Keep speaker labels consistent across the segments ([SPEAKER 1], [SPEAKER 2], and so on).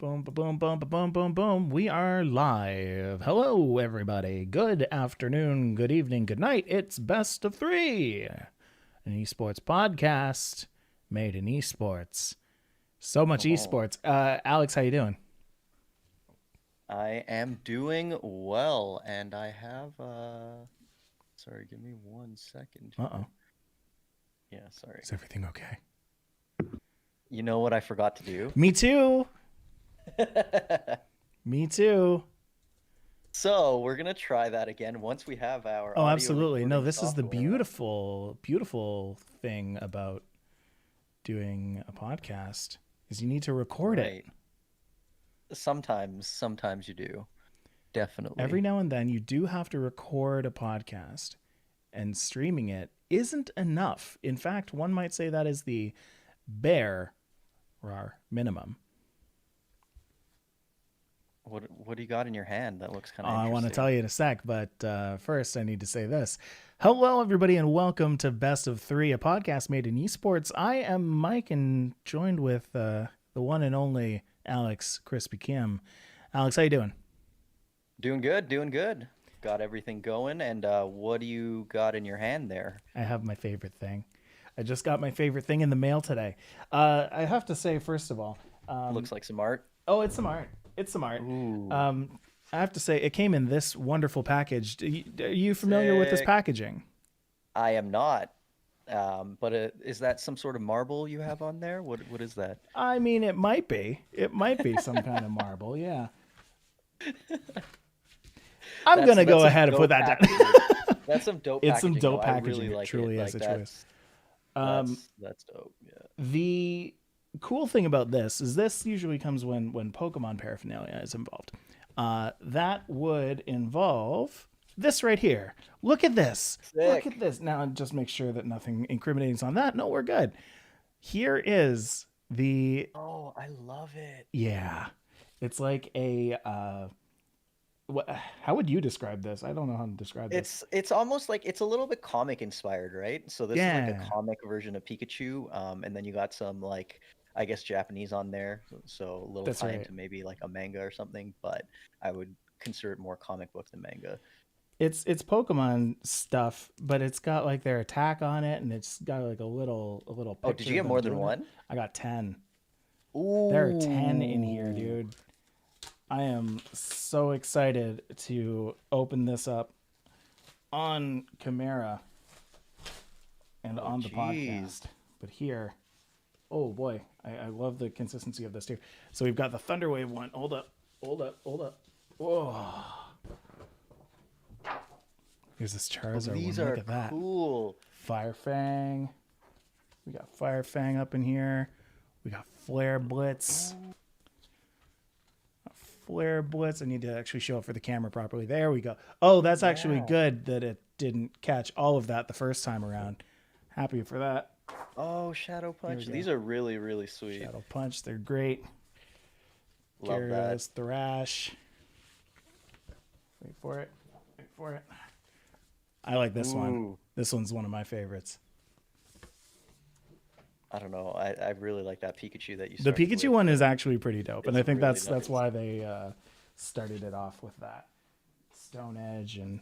[SPEAKER 1] Boom, boom, boom, boom, boom, boom. We are live. Hello, everybody. Good afternoon, good evening, good night. It's Best of Three, an esports podcast made in esports. So much esports. Alex, how you doing?
[SPEAKER 2] I am doing well, and I have sorry, give me 1 second
[SPEAKER 1] Uh-oh.
[SPEAKER 2] here. Yeah, sorry.
[SPEAKER 1] Is everything okay?
[SPEAKER 2] You know what I forgot to do?
[SPEAKER 1] Me too. Me too.
[SPEAKER 2] So we're gonna try that again once we have our
[SPEAKER 1] Oh,
[SPEAKER 2] audio
[SPEAKER 1] absolutely. No,
[SPEAKER 2] recording
[SPEAKER 1] this is the
[SPEAKER 2] software up.
[SPEAKER 1] beautiful, beautiful thing about doing a podcast is you need to record it.
[SPEAKER 2] Right. Sometimes you do.
[SPEAKER 1] Every
[SPEAKER 2] Definitely.
[SPEAKER 1] now and then you do have to record a podcast, and streaming it isn't enough. In fact, one might say that is the bare rar minimum.
[SPEAKER 2] What do you got in your hand? That looks kind of
[SPEAKER 1] I want to tell
[SPEAKER 2] interesting.
[SPEAKER 1] you in a sec, but first I need to say this. Hello, everybody, and welcome to Best of Three, a podcast made in esports. I am Mike, and joined with the one and only Alex Crispy Kim. Alex, how you doing?
[SPEAKER 2] Doing good, doing good. Got everything going, and what do you got in your hand there?
[SPEAKER 1] I have my favorite thing. I just got my favorite thing in the mail today. I have to say, first of all,
[SPEAKER 2] Looks like some art.
[SPEAKER 1] oh, it's some art. It's some art.
[SPEAKER 2] Ooh,
[SPEAKER 1] I have to say, it came in this wonderful package. Are you familiar with this
[SPEAKER 2] sick.
[SPEAKER 1] packaging?
[SPEAKER 2] I am not. But is that some sort of marble you have on there? What is that?
[SPEAKER 1] I mean, it might be. It might be some kind of marble. Yeah. I'm
[SPEAKER 2] That's
[SPEAKER 1] gonna
[SPEAKER 2] that's
[SPEAKER 1] go
[SPEAKER 2] some
[SPEAKER 1] ahead and put
[SPEAKER 2] dope
[SPEAKER 1] that down.
[SPEAKER 2] packaging. That's some dope
[SPEAKER 1] It's some
[SPEAKER 2] packaging though.
[SPEAKER 1] dope
[SPEAKER 2] I really
[SPEAKER 1] packaging. It
[SPEAKER 2] like it.
[SPEAKER 1] truly is.
[SPEAKER 2] Like
[SPEAKER 1] It truly is. Um,
[SPEAKER 2] that's dope. Yeah.
[SPEAKER 1] the cool thing about this is this usually comes when Pokemon paraphernalia is involved. That would involve this right here. Look at this. Look at
[SPEAKER 2] Sick.
[SPEAKER 1] this. Now, just make sure that nothing incriminating is on that. No, we're good. Here is the
[SPEAKER 2] Oh, I love it.
[SPEAKER 1] yeah. It's like a what? How would you describe this? I don't know how to describe this.
[SPEAKER 2] It's almost like it's a little bit comic inspired, right? So this is like a
[SPEAKER 1] Yeah,
[SPEAKER 2] comic version of Pikachu. And then you got some like I guess Japanese on there, so a little
[SPEAKER 1] that's
[SPEAKER 2] tie
[SPEAKER 1] right.
[SPEAKER 2] into maybe like a manga or something. But I would consider it more comic book than manga.
[SPEAKER 1] It's Pokemon stuff, but it's got like their attack on it, and it's got like a little
[SPEAKER 2] Oh, did you
[SPEAKER 1] picture of
[SPEAKER 2] get
[SPEAKER 1] them
[SPEAKER 2] more than
[SPEAKER 1] doing it.
[SPEAKER 2] one?
[SPEAKER 1] I got 10. There are 10 in here,
[SPEAKER 2] Ooh.
[SPEAKER 1] dude. I am so excited to open this up on Chimera and
[SPEAKER 2] Oh,
[SPEAKER 1] on the
[SPEAKER 2] jeez.
[SPEAKER 1] podcast. But here, oh boy, I love the consistency of this too. So we've got the Thunderwave one. Hold up, hold up, hold up. Whoa. Here's this
[SPEAKER 2] Oh,
[SPEAKER 1] Charizard one.
[SPEAKER 2] these
[SPEAKER 1] Look
[SPEAKER 2] are
[SPEAKER 1] at that.
[SPEAKER 2] cool.
[SPEAKER 1] Firefang. We got Firefang up in here. We got Flare Blitz.
[SPEAKER 2] Oh,
[SPEAKER 1] Flare Blitz. I need to actually show it for the camera properly. There we go. Oh, that's actually
[SPEAKER 2] yeah.
[SPEAKER 1] good that it didn't catch all of that the first time around. Happy for that.
[SPEAKER 2] Oh, Shadow
[SPEAKER 1] Here we
[SPEAKER 2] Punch.
[SPEAKER 1] go.
[SPEAKER 2] These are really, really sweet.
[SPEAKER 1] Shadow Punch. They're great.
[SPEAKER 2] Love that.
[SPEAKER 1] Gyarados, Thrash. Wait for it. Wait for it. I like this one.
[SPEAKER 2] Ooh.
[SPEAKER 1] This one's one of my favorites.
[SPEAKER 2] I don't know. I really like that Pikachu that you
[SPEAKER 1] The
[SPEAKER 2] started
[SPEAKER 1] Pikachu
[SPEAKER 2] with.
[SPEAKER 1] one is actually pretty dope, and
[SPEAKER 2] It's
[SPEAKER 1] I think
[SPEAKER 2] really
[SPEAKER 1] that's
[SPEAKER 2] nice.
[SPEAKER 1] why they started it off with that Stone Edge and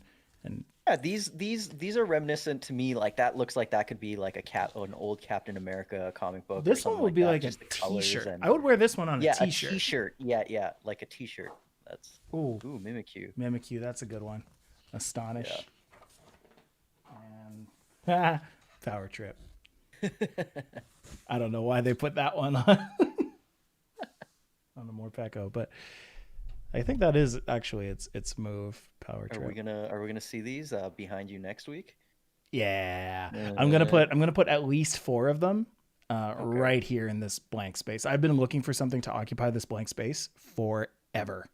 [SPEAKER 2] Yeah, these are reminiscent to me. Like that looks like that could be like an old Captain America comic book or
[SPEAKER 1] this one
[SPEAKER 2] something
[SPEAKER 1] would
[SPEAKER 2] like
[SPEAKER 1] be
[SPEAKER 2] that.
[SPEAKER 1] like a
[SPEAKER 2] Just the colors
[SPEAKER 1] T-shirt.
[SPEAKER 2] and
[SPEAKER 1] I would wear this one on a
[SPEAKER 2] yeah, a
[SPEAKER 1] T-shirt.
[SPEAKER 2] T-shirt. Yeah, like a T-shirt. That's
[SPEAKER 1] Ooh,
[SPEAKER 2] ooh Mimikyu.
[SPEAKER 1] Mimikyu, that's a good one.
[SPEAKER 2] Yeah.
[SPEAKER 1] Astonish and Power Trip. I don't know why they put that one on on the Morpeko, but I think that is actually its move. Power
[SPEAKER 2] Are we
[SPEAKER 1] Trip.
[SPEAKER 2] gonna see these behind you next week?
[SPEAKER 1] Yeah,
[SPEAKER 2] Uh,
[SPEAKER 1] I'm gonna put at least 4 of them
[SPEAKER 2] okay.
[SPEAKER 1] right here in this blank space. I've been looking for something to occupy this blank space forever,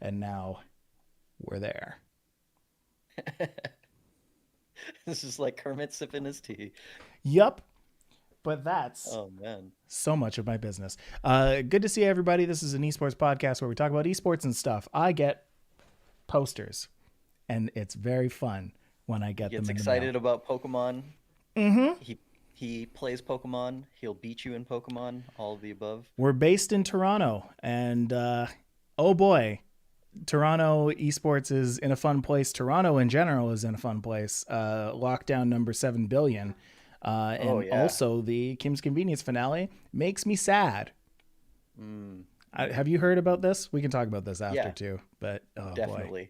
[SPEAKER 1] and now we're there.
[SPEAKER 2] This is like Kermit sipping his tea.
[SPEAKER 1] Yup, but that's
[SPEAKER 2] Oh man.
[SPEAKER 1] so much of my business. Good to see everybody. This is an esports podcast where we talk about esports and stuff. I get posters, and it's very fun when I
[SPEAKER 2] He
[SPEAKER 1] get them
[SPEAKER 2] gets
[SPEAKER 1] in the mail.
[SPEAKER 2] excited about Pokemon.
[SPEAKER 1] Mm-hmm.
[SPEAKER 2] He He plays Pokemon. He'll beat you in Pokemon. All of the above.
[SPEAKER 1] We're based in Toronto, and oh boy, Toronto esports is in a fun place. Toronto in general is in a fun place. Lockdown number 7 billion,
[SPEAKER 2] Oh
[SPEAKER 1] and
[SPEAKER 2] yeah.
[SPEAKER 1] also the Kim's Convenience finale makes me sad.
[SPEAKER 2] Mm,
[SPEAKER 1] Have you heard about this? We can talk about this after
[SPEAKER 2] yeah,
[SPEAKER 1] too. But oh boy,
[SPEAKER 2] definitely.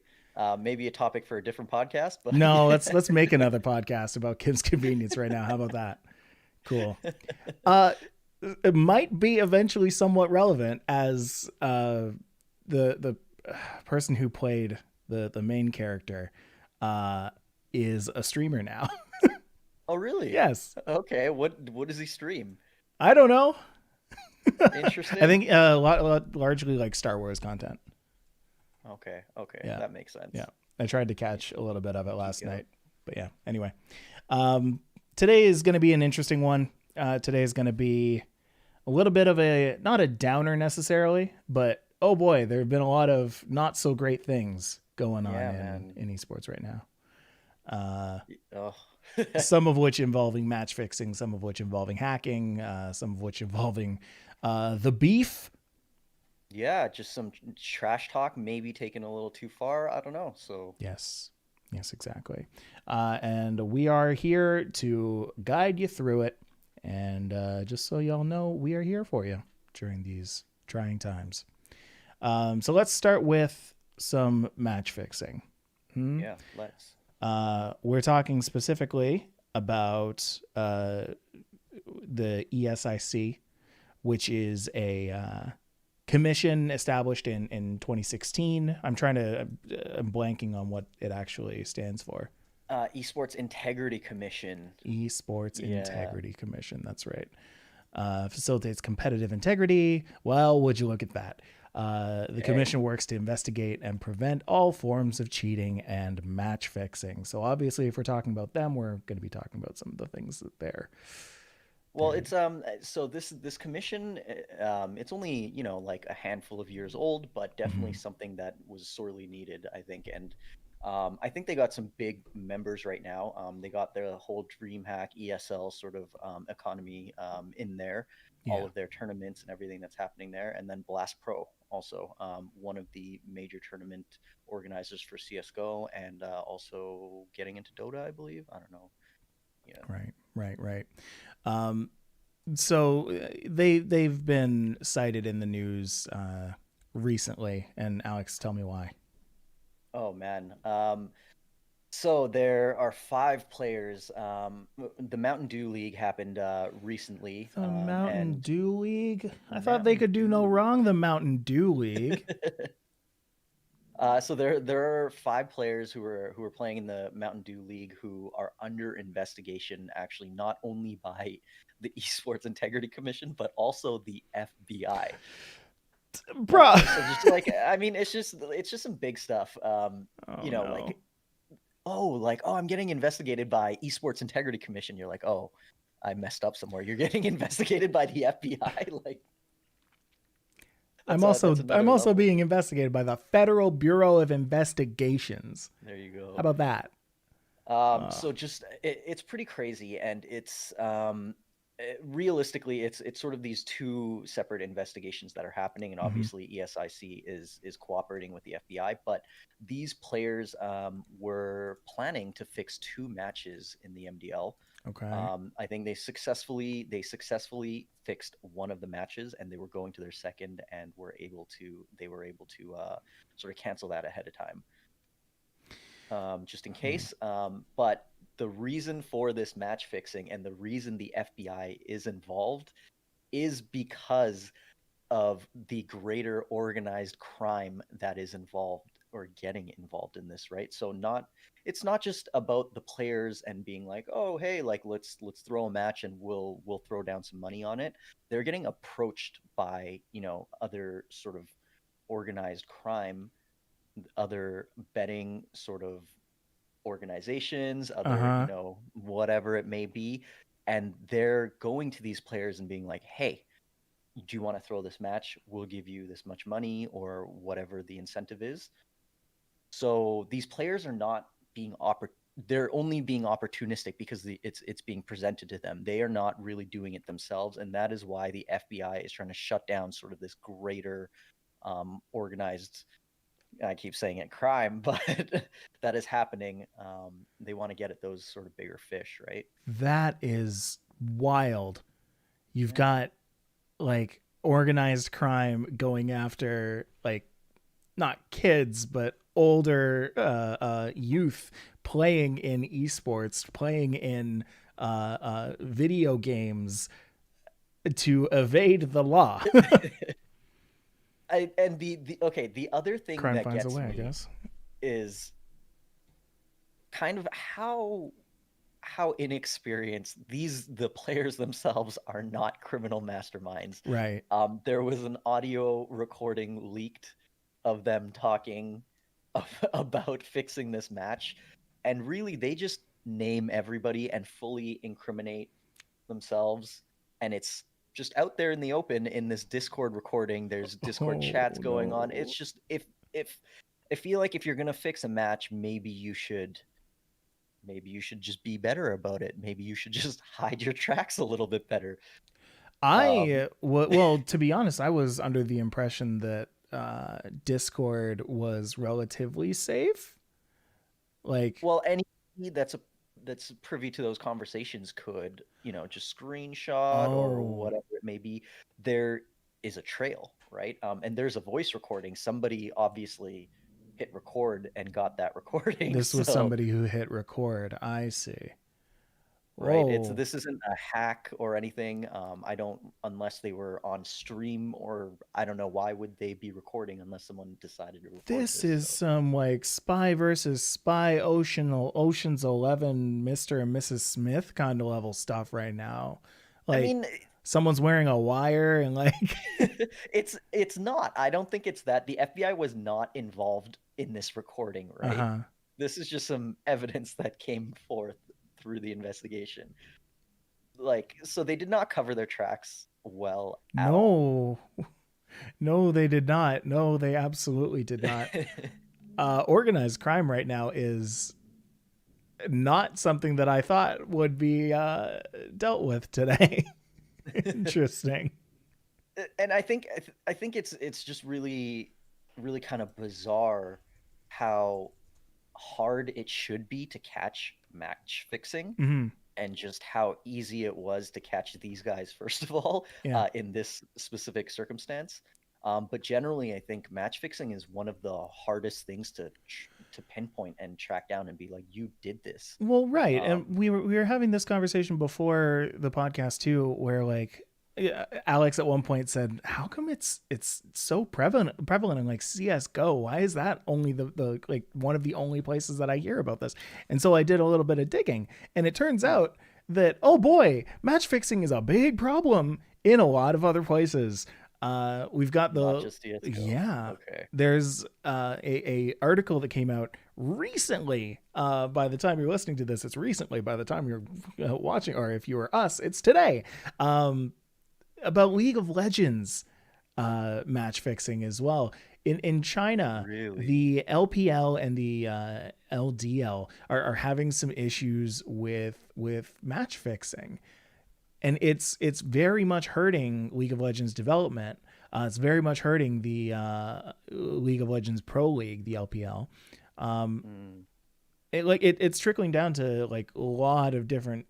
[SPEAKER 2] Maybe a topic for a different podcast, but
[SPEAKER 1] no. Let's make another podcast about Kim's Convenience right now. How about that? Cool. Uh, it might be eventually somewhat relevant as the person who played the main character uh, is a streamer now.
[SPEAKER 2] oh really?
[SPEAKER 1] Yes,
[SPEAKER 2] Okay. What does he stream?
[SPEAKER 1] I don't know. I
[SPEAKER 2] Interesting.
[SPEAKER 1] think largely like Star Wars content.
[SPEAKER 2] Okay. Okay.
[SPEAKER 1] Yeah,
[SPEAKER 2] That makes sense.
[SPEAKER 1] yeah. I tried to catch a little bit of it
[SPEAKER 2] Geek
[SPEAKER 1] last
[SPEAKER 2] out.
[SPEAKER 1] night, but yeah. Anyway, um, today is going to be an interesting one. Today is going to be a little bit of a not a downer necessarily, but oh boy, there have been a lot of not so great things going on
[SPEAKER 2] Yeah,
[SPEAKER 1] in
[SPEAKER 2] man.
[SPEAKER 1] esports right now. Uh,
[SPEAKER 2] Oh.
[SPEAKER 1] some of which involving match fixing, some of which involving hacking, some of which involving the beef.
[SPEAKER 2] Yeah, just some trash talk, maybe taken a little too far. I don't know. So,
[SPEAKER 1] Yes, yes, exactly. And we are here to guide you through it. And just so y'all know, we are here for you during these trying times. So let's start with some match fixing.
[SPEAKER 2] yeah, let's.
[SPEAKER 1] We're talking specifically about the ESIC, which is a commission established in 2016. I'm blanking on what it actually stands for.
[SPEAKER 2] Esports Integrity Commission.
[SPEAKER 1] Esports
[SPEAKER 2] Yeah.
[SPEAKER 1] Integrity Commission. That's right. Facilitates competitive integrity. Well, would you look at that? The
[SPEAKER 2] Hey.
[SPEAKER 1] commission works to investigate and prevent all forms of cheating and match fixing. So obviously, if we're talking about them, we're going to be talking about some of the things that
[SPEAKER 2] Well,
[SPEAKER 1] they're.
[SPEAKER 2] it's so this commission it's only, like a handful of years old, but definitely
[SPEAKER 1] Mhm.
[SPEAKER 2] something that was sorely needed, I think. And I think they got some big members right now. They got their whole DreamHack ESL sort of economy in there, all
[SPEAKER 1] Yeah.
[SPEAKER 2] of their tournaments and everything that's happening there, and then Blast Pro also, one of the major tournament organizers for CSGO, and also getting into Dota, I believe. I don't know. Yeah.
[SPEAKER 1] Right. Right. Right. Um, so they've been cited in the news recently, and Alex, tell me why.
[SPEAKER 2] Oh man. So there are five players. The Mountain Dew League happened recently,
[SPEAKER 1] The Mountain
[SPEAKER 2] and
[SPEAKER 1] Dew League. I thought they
[SPEAKER 2] Mountain
[SPEAKER 1] could do no
[SPEAKER 2] Dew.
[SPEAKER 1] wrong. The Mountain Dew League.
[SPEAKER 2] So there are five players who are playing in the Mountain Dew League who are under investigation, actually, not only by the Esports Integrity Commission but also the FBI.
[SPEAKER 1] Bruh.
[SPEAKER 2] So just like, I mean, it's just some big stuff.
[SPEAKER 1] Oh no.
[SPEAKER 2] Like, oh, I'm getting investigated by Esports Integrity Commission. You're like, oh, I messed up somewhere. You're getting investigated by the FBI. Like, that's
[SPEAKER 1] I'm
[SPEAKER 2] another
[SPEAKER 1] also
[SPEAKER 2] level.
[SPEAKER 1] being investigated by the Federal Bureau of Investigations.
[SPEAKER 2] There you
[SPEAKER 1] How
[SPEAKER 2] go.
[SPEAKER 1] about that?
[SPEAKER 2] So just it's pretty crazy, and it's realistically, it's sort of these two separate investigations that are happening, and
[SPEAKER 1] Mm-hmm.
[SPEAKER 2] obviously ESIC is cooperating with the FBI. But these players were planning to fix two matches in the MDL.
[SPEAKER 1] Okay.
[SPEAKER 2] I think they successfully fixed one of the matches, and they were going to their second, and they were able to sort of cancel that ahead of time, just in
[SPEAKER 1] Hmm.
[SPEAKER 2] case. But the reason for this match fixing and the reason the FBI is involved is because of the greater organized crime that is involved or getting involved in this, right? So not it's not just about the players and being like, oh hey, like let's throw a match and we'll throw down some money on it. They're getting approached by, other sort of organized crime, other betting sort of organizations,
[SPEAKER 1] Uh
[SPEAKER 2] other,
[SPEAKER 1] huh.
[SPEAKER 2] whatever it may be. And they're going to these players and being like, hey, do you want to throw this match? We'll give you this much money or whatever the incentive is. So these players are not being they're only being opportunistic because it's being presented to them. They are not really doing it themselves, and that is why the FBI is trying to shut down sort of this greater organized. I keep saying it crime, but that is happening. They want to get at those sort of bigger fish, right?
[SPEAKER 1] That is wild. You've
[SPEAKER 2] Yeah.
[SPEAKER 1] got like organized crime going after like not kids but older youth playing in esports, playing in video games to evade the law.
[SPEAKER 2] And the okay, the other thing
[SPEAKER 1] Crime
[SPEAKER 2] that
[SPEAKER 1] finds a
[SPEAKER 2] gets
[SPEAKER 1] way, I
[SPEAKER 2] me
[SPEAKER 1] guess.
[SPEAKER 2] is kind of how inexperienced the players themselves are. Not criminal masterminds.
[SPEAKER 1] Right.
[SPEAKER 2] There was an audio recording leaked of them talking about fixing this match, and really they just name everybody and fully incriminate themselves, and it's just out there in the open in this Discord recording. There's Discord
[SPEAKER 1] Oh
[SPEAKER 2] chats going on. It's
[SPEAKER 1] no.
[SPEAKER 2] just if I feel like if you're gonna fix a match, maybe you should just be better about it. Maybe you should just hide your tracks a little bit better. Um,
[SPEAKER 1] Well, to be honest, I was under the impression that Discord was relatively safe. Like,
[SPEAKER 2] well, any that's a that's privy to those conversations could, just screenshot or
[SPEAKER 1] oh,
[SPEAKER 2] whatever it may be. There is a trail, right? And there's a voice recording. Somebody obviously hit record and got that recording.
[SPEAKER 1] this was
[SPEAKER 2] So,
[SPEAKER 1] somebody who hit record. I see.
[SPEAKER 2] right,
[SPEAKER 1] Whoa.
[SPEAKER 2] this isn't a hack or anything. I don't, unless they were on stream, or I don't know why would they be recording unless someone decided to record
[SPEAKER 1] This
[SPEAKER 2] this.
[SPEAKER 1] is
[SPEAKER 2] So,
[SPEAKER 1] some like spy versus spy Ocean's 11 Mr. and Mrs. Smith kind of level stuff right now.
[SPEAKER 2] I
[SPEAKER 1] Like
[SPEAKER 2] mean,
[SPEAKER 1] someone's wearing a wire and like
[SPEAKER 2] it's not. I don't think it's that. The FBI was not involved in this recording, right?
[SPEAKER 1] uh-huh.
[SPEAKER 2] This is just some evidence that came forth through the investigation. Like, so they did not cover their tracks well at all.
[SPEAKER 1] No. No, they did not. No, they absolutely did not. Organized crime right now is not something that I thought would be dealt with today. Interesting.
[SPEAKER 2] And I think it's just really kind of bizarre how hard it should be to catch match fixing,
[SPEAKER 1] Mm-hmm.
[SPEAKER 2] and just how easy it was to catch these guys, first of all,
[SPEAKER 1] Yeah.
[SPEAKER 2] in this specific circumstance. But generally, I think match fixing is one of the hardest things to pinpoint and track down and be like, you did this.
[SPEAKER 1] Well, right, and
[SPEAKER 2] Um,
[SPEAKER 1] we were having this conversation before the podcast too, where like Alex at one point said, "How come it's so prevalent in like CS:GO? Why is that only the like one of the only places that I hear about this?" And so I did a little bit of digging, and it turns
[SPEAKER 2] hmm,
[SPEAKER 1] out that oh boy, match fixing is a big problem in a lot of other places. We've got
[SPEAKER 2] not
[SPEAKER 1] the
[SPEAKER 2] just CSGO.
[SPEAKER 1] yeah.
[SPEAKER 2] Okay.
[SPEAKER 1] There's a article that came out recently. By the time you're listening to this, it's recently. By the time you're watching, or if you were us, it's today. About League of Legends match fixing as well. In China,
[SPEAKER 2] Really?
[SPEAKER 1] the LPL and the LDL are having some issues with match fixing, and it's very much hurting League of Legends development. It's very much hurting the League of Legends Pro League, the LPL. Um,
[SPEAKER 2] Mm,
[SPEAKER 1] it's trickling down to like a lot of different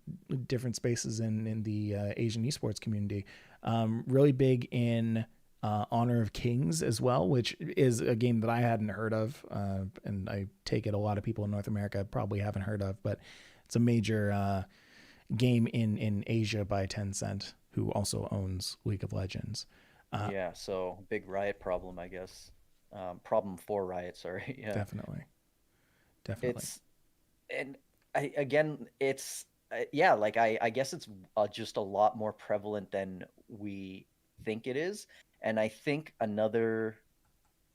[SPEAKER 1] spaces in the Asian esports community. Really big in Honor of Kings as well, which is a game that I hadn't heard of, and I take it a lot of people in North America probably haven't heard of, but it's a major game in Asia by Tencent, who also owns League of Legends. Uh,
[SPEAKER 2] yeah. So big Riot problem, I guess. Problem for Riot. Sorry. Yeah.
[SPEAKER 1] definitely, definitely.
[SPEAKER 2] It's and it's yeah. Like I guess it's just a lot more prevalent than we think it is, and I think another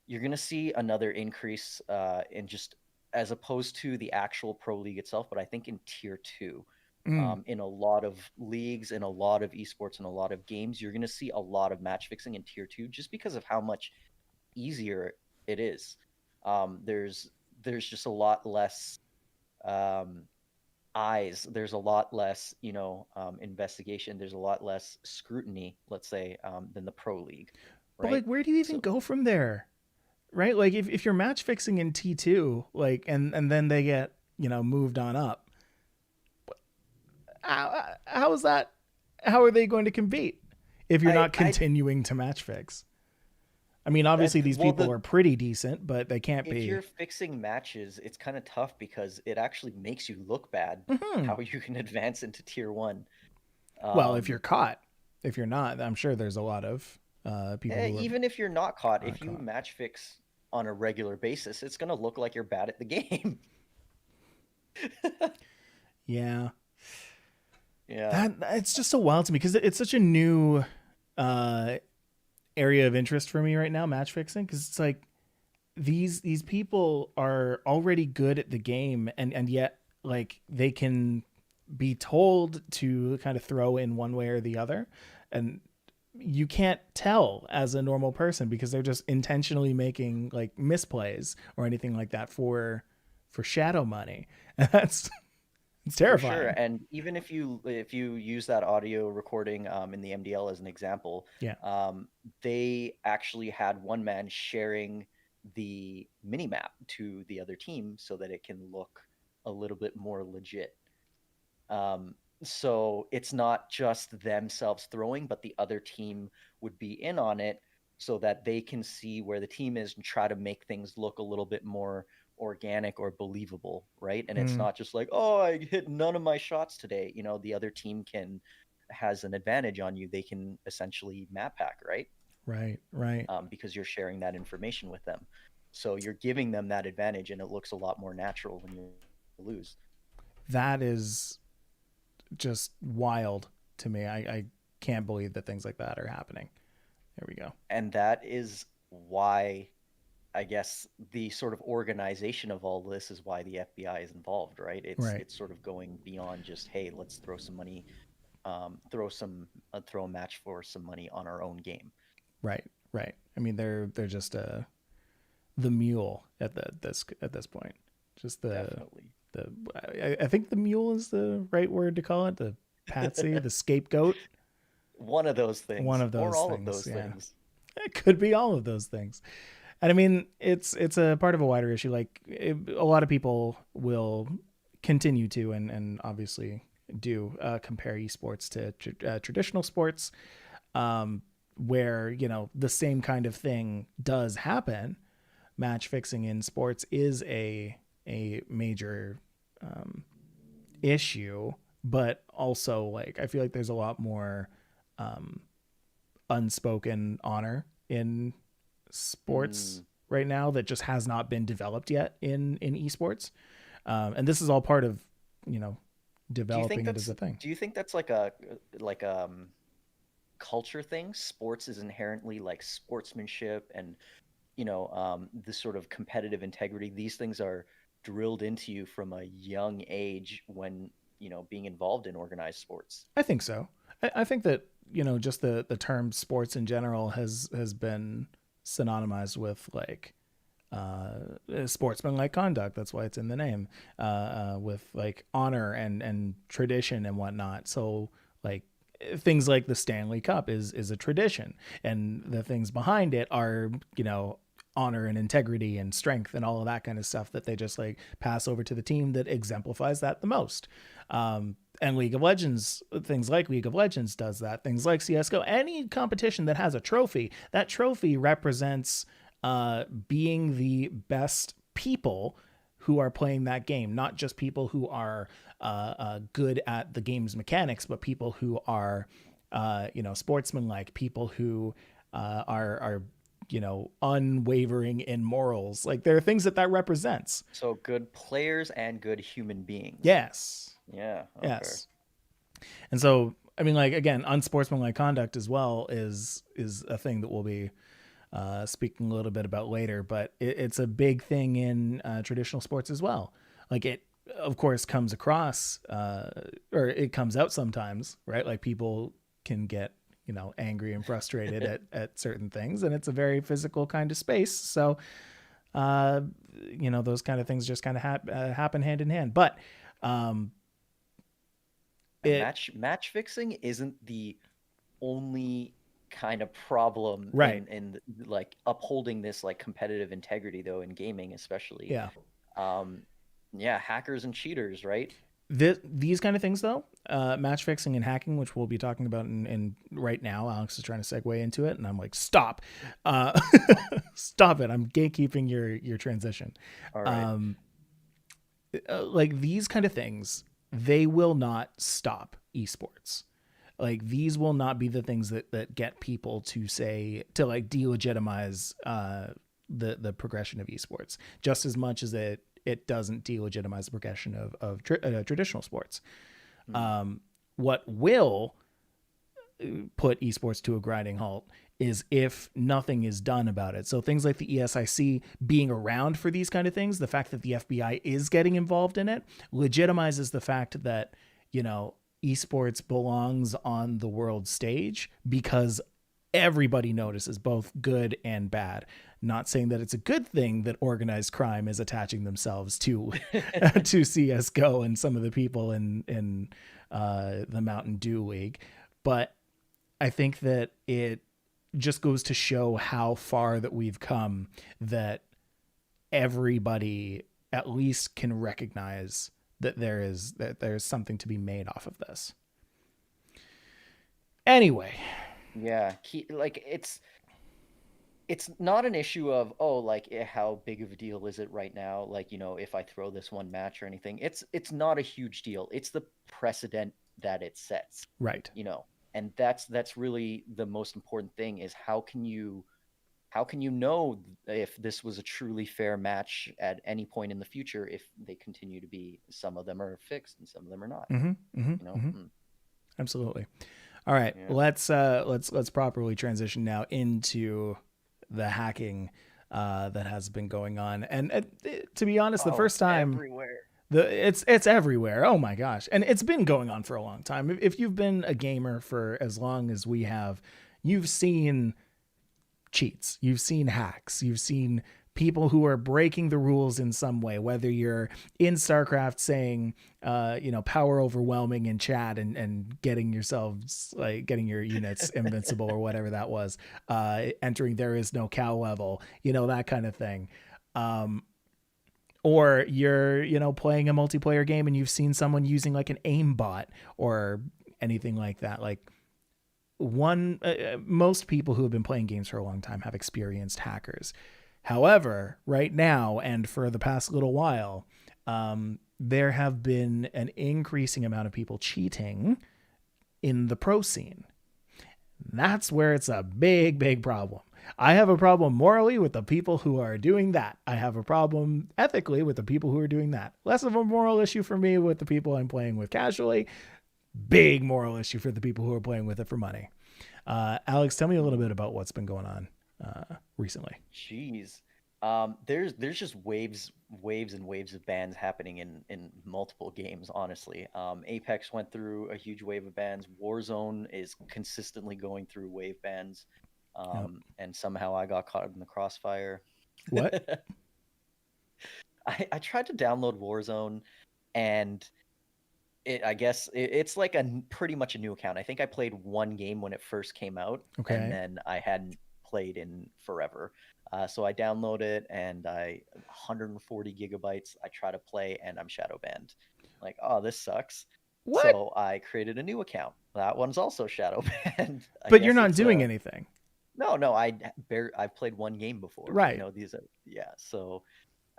[SPEAKER 2] you're gonna see another increase in just, as opposed to the actual pro league itself, but I think in tier 2,
[SPEAKER 1] Mm.
[SPEAKER 2] in a lot of leagues, in a lot of esports, in a lot of games, you're gonna see a lot of match fixing in tier 2 just because of how much easier it is. There's just a lot less um, eyes. There's a lot less, investigation. There's a lot less scrutiny, let's say, than the pro league,
[SPEAKER 1] But
[SPEAKER 2] right?
[SPEAKER 1] like, where do you even
[SPEAKER 2] So
[SPEAKER 1] go from there? Right? Like if you're match fixing in T2, like and then they get, moved on up. How is that? How are they going to compete if you're
[SPEAKER 2] I,
[SPEAKER 1] not
[SPEAKER 2] I,
[SPEAKER 1] continuing to match fix? I mean, obviously these
[SPEAKER 2] well,
[SPEAKER 1] people are pretty decent, but they can't
[SPEAKER 2] if
[SPEAKER 1] be.
[SPEAKER 2] you're fixing matches, it's kind of tough because it actually makes you look bad
[SPEAKER 1] Hmm.
[SPEAKER 2] how you can advance into tier one.
[SPEAKER 1] Well, if you're
[SPEAKER 2] Um,
[SPEAKER 1] caught, if you're not, I'm sure there's a lot of people who
[SPEAKER 2] Even if you're not caught,
[SPEAKER 1] aren't
[SPEAKER 2] if you
[SPEAKER 1] caught.
[SPEAKER 2] match fix on a regular basis, it's gonna look like you're bad at the game.
[SPEAKER 1] Yeah,
[SPEAKER 2] Yeah.
[SPEAKER 1] that it's just so wild to me because it's such a new uh, area of interest for me right now, match fixing, because it's like these people are already good at the game, and yet like they can be told to kind of throw in one way or the other, and you can't tell as a normal person because they're just intentionally making like misplays or anything like that for shadow money. And that's it's
[SPEAKER 2] For sure.
[SPEAKER 1] terrifying.
[SPEAKER 2] And even if you use that audio recording in the MDL as an example,
[SPEAKER 1] Yeah.
[SPEAKER 2] um, they actually had one man sharing the mini map to the other team so that it can look a little bit more legit. Um, so it's not just themselves throwing, but the other team would be in on it so that they can see where the team is and try to make things look a little bit more organic or believable, right? And it's
[SPEAKER 1] Mm,
[SPEAKER 2] not just like, oh, I hit none of my shots today. The other team can has an advantage on you. They can essentially map hack, right?
[SPEAKER 1] right, right.
[SPEAKER 2] Because you're sharing that information with them. So you're giving them that advantage, and it looks a lot more natural when you lose.
[SPEAKER 1] That is just wild to me. I can't believe that things like that are happening. There we go.
[SPEAKER 2] And that is why, I guess, the sort of organization of all this is why the FBI is involved, right? it's
[SPEAKER 1] Right,
[SPEAKER 2] it's sort of going beyond just, hey, let's throw some money, throw a match for some money on our own game.
[SPEAKER 1] right, right. I mean, they're just the mule at this point. Just
[SPEAKER 2] Definitely.
[SPEAKER 1] the I think the mule is the right word to call it. The patsy, the scapegoat.
[SPEAKER 2] One of those
[SPEAKER 1] One
[SPEAKER 2] things,
[SPEAKER 1] of
[SPEAKER 2] or
[SPEAKER 1] those
[SPEAKER 2] all of
[SPEAKER 1] things.
[SPEAKER 2] those
[SPEAKER 1] Yeah,
[SPEAKER 2] things.
[SPEAKER 1] it could be all of those things. And I mean, it's a part of a wider issue. Like a lot of people will continue to and obviously do compare esports to traditional sports, where the same kind of thing does happen. Match fixing in sports is a major issue, but also like I feel like there's a lot more unspoken honor in sports
[SPEAKER 2] Mm.
[SPEAKER 1] right now that just has not been developed yet in esports, and this is all part of you know
[SPEAKER 2] do you think
[SPEAKER 1] developing it as
[SPEAKER 2] that's
[SPEAKER 1] a thing.
[SPEAKER 2] do you think that's like a like culture thing? Sports is inherently like sportsmanship and this sort of competitive integrity. These things are drilled into you from a young age when, being involved in organized sports.
[SPEAKER 1] I think so. I think that just the term sports in general has been synonymized with like sportsmanlike conduct. That's why it's in the name. With like honor and tradition and whatnot. So like things like the Stanley Cup is a tradition, and the things behind it are honor and integrity and strength and all of that kind of stuff that they just like pass over to the team that exemplifies that the most. And League of Legends, things like League of Legends does that. Things like CSGO, any competition that has a trophy, that trophy represents being the best people who are playing that game, not just people who are good at the game's mechanics, but people who are, sportsmanlike, people who are unwavering in morals. Like there are things that represents.
[SPEAKER 2] So good players and good human beings.
[SPEAKER 1] Yes,
[SPEAKER 2] Yeah, okay.
[SPEAKER 1] yes. And so, I mean, like again, unsportsmanlike conduct as well is a thing that we'll be speaking a little bit about later. But it's a big thing in traditional sports as well. Like it, of course, comes across or it comes out sometimes, right? Like people can get angry and frustrated at certain things, and it's a very physical kind of space. So uh, those kind of things just kind of happen hand in hand. But um, it
[SPEAKER 2] Match fixing isn't the only kind of problem
[SPEAKER 1] right,
[SPEAKER 2] in like upholding this like competitive integrity though in gaming especially.
[SPEAKER 1] yeah.
[SPEAKER 2] Um, yeah, hackers and cheaters, right?
[SPEAKER 1] These kind of things, though, match fixing and hacking, which we'll be talking about in right now. Alex is trying to segue into it, and I'm like, stop, uh, stop it! I'm gatekeeping your transition.
[SPEAKER 2] All right.
[SPEAKER 1] Um, like these kind of things, they will not stop esports. Like these will not be the things that get people to say to like delegitimize the progression of esports just as much as it doesn't delegitimize the progression of traditional sports.
[SPEAKER 2] Hmm.
[SPEAKER 1] What will put esports to a grinding halt is if nothing is done about it. So things like the ESIC being around for these kind of things, the fact that the FBI is getting involved in it legitimizes the fact that, esports belongs on the world stage because everybody notices both good and bad. Not saying that it's a good thing that organized crime is attaching themselves to to CSGO and some of the people in the Mountain Dew League, but I think that it just goes to show how far that we've come, that everybody at least can recognize that there's something to be made off of this. Anyway,
[SPEAKER 2] Yeah, like it's not an issue of oh like how big of a deal is it right now like if I throw this one match or anything. It's not a huge deal. It's the precedent that it sets,
[SPEAKER 1] right.
[SPEAKER 2] you know. And that's really the most important thing is how can you know if this was a truly fair match at any point in the future if they continue to be some of them are fixed and some of them are not,
[SPEAKER 1] Mm-hmm, mm-hmm,
[SPEAKER 2] you know?
[SPEAKER 1] mm-hmm. Absolutely. All right,
[SPEAKER 2] Yeah.
[SPEAKER 1] let's properly transition now into the hacking that has been going on. And to be honest, the
[SPEAKER 2] Oh,
[SPEAKER 1] first
[SPEAKER 2] it's
[SPEAKER 1] time
[SPEAKER 2] everywhere.
[SPEAKER 1] it's everywhere. Oh my gosh, and it's been going on for a long time. If you've been a gamer for as long as we have, you've seen cheats, you've seen hacks, you've seen people who are breaking the rules in some way, whether you're in StarCraft saying power overwhelming in chat and getting yourselves like getting your units invincible or whatever that was, entering there is no cow level, that kind of thing. Or you're playing a multiplayer game and you've seen someone using like an aim bot or anything like that. Like most people who have been playing games for a long time have experienced hackers. However, right now and for the past little while, there have been an increasing amount of people cheating in the pro scene. That's where it's a big, big problem. I have a problem morally with the people who are doing that. I have a problem ethically with the people who are doing that. Less of a moral issue for me with the people I'm playing with casually. Big moral issue for the people who are playing with it for money. Alex, tell me a little bit about what's been going on recently.
[SPEAKER 2] Jeez. There's just waves and waves of bans happening in multiple games, honestly. Apex went through a huge wave of bans. Warzone is consistently going through wave bans.
[SPEAKER 1] Yep.
[SPEAKER 2] And somehow I got caught in the crossfire.
[SPEAKER 1] What?
[SPEAKER 2] I tried to download Warzone and I guess it's like pretty much a new account. I think I played one game when it first came out, and
[SPEAKER 1] Okay.
[SPEAKER 2] then I hadn't played in forever. So I download it, and 140 gigabytes. I try to play, and I'm shadow banned. Like, oh, this sucks.
[SPEAKER 1] What?
[SPEAKER 2] So I created a new account. That one's also shadow banned. I
[SPEAKER 1] But you're
[SPEAKER 2] guess
[SPEAKER 1] not
[SPEAKER 2] it's
[SPEAKER 1] doing
[SPEAKER 2] a
[SPEAKER 1] anything.
[SPEAKER 2] no. I've played one game before.
[SPEAKER 1] Right.
[SPEAKER 2] These are yeah. So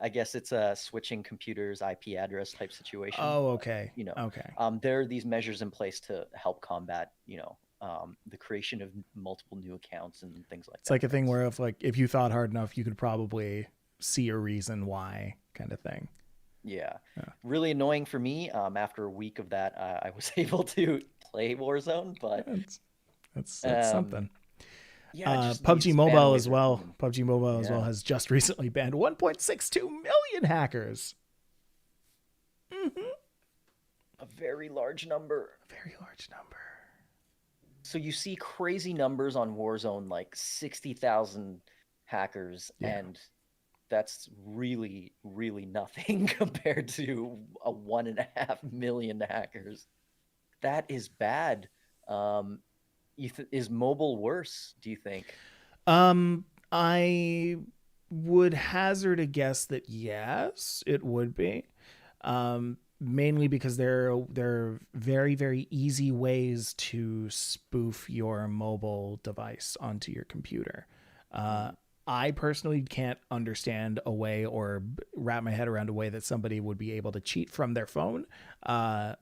[SPEAKER 2] I guess it's a switching computers IP address type situation.
[SPEAKER 1] Oh,
[SPEAKER 2] But,
[SPEAKER 1] okay. Okay.
[SPEAKER 2] there are these measures in place to help combat, the creation of multiple new accounts and things like
[SPEAKER 1] It's
[SPEAKER 2] that.
[SPEAKER 1] like a thing
[SPEAKER 2] That's
[SPEAKER 1] where if you thought hard enough, you could probably see a reason why kind of thing.
[SPEAKER 2] yeah,
[SPEAKER 1] Yeah.
[SPEAKER 2] really annoying for me. After a week of that, I was able to play Warzone, but
[SPEAKER 1] That's that's
[SPEAKER 2] um,
[SPEAKER 1] something.
[SPEAKER 2] yeah, just
[SPEAKER 1] PUBG
[SPEAKER 2] these ban
[SPEAKER 1] Mobile as
[SPEAKER 2] waves are
[SPEAKER 1] well.
[SPEAKER 2] coming.
[SPEAKER 1] PUBG Mobile as well
[SPEAKER 2] Yeah,
[SPEAKER 1] has just recently banned 1.62 million hackers. Mm-hmm.
[SPEAKER 2] a very large number.
[SPEAKER 1] A very large number.
[SPEAKER 2] So you see crazy numbers on Warzone, like 60,000 hackers,
[SPEAKER 1] Yeah.
[SPEAKER 2] and that's really, really nothing compared to a 1.5 million hackers. That is bad. Um, is mobile worse, do you think?
[SPEAKER 1] I would hazard a guess that yes, it would be. Mainly because there are very very easy ways to spoof your mobile device onto your computer. Uh,
[SPEAKER 2] Mm.
[SPEAKER 1] I personally can't understand a way or wrap my head around a way that somebody would be able to cheat from their phone, uh,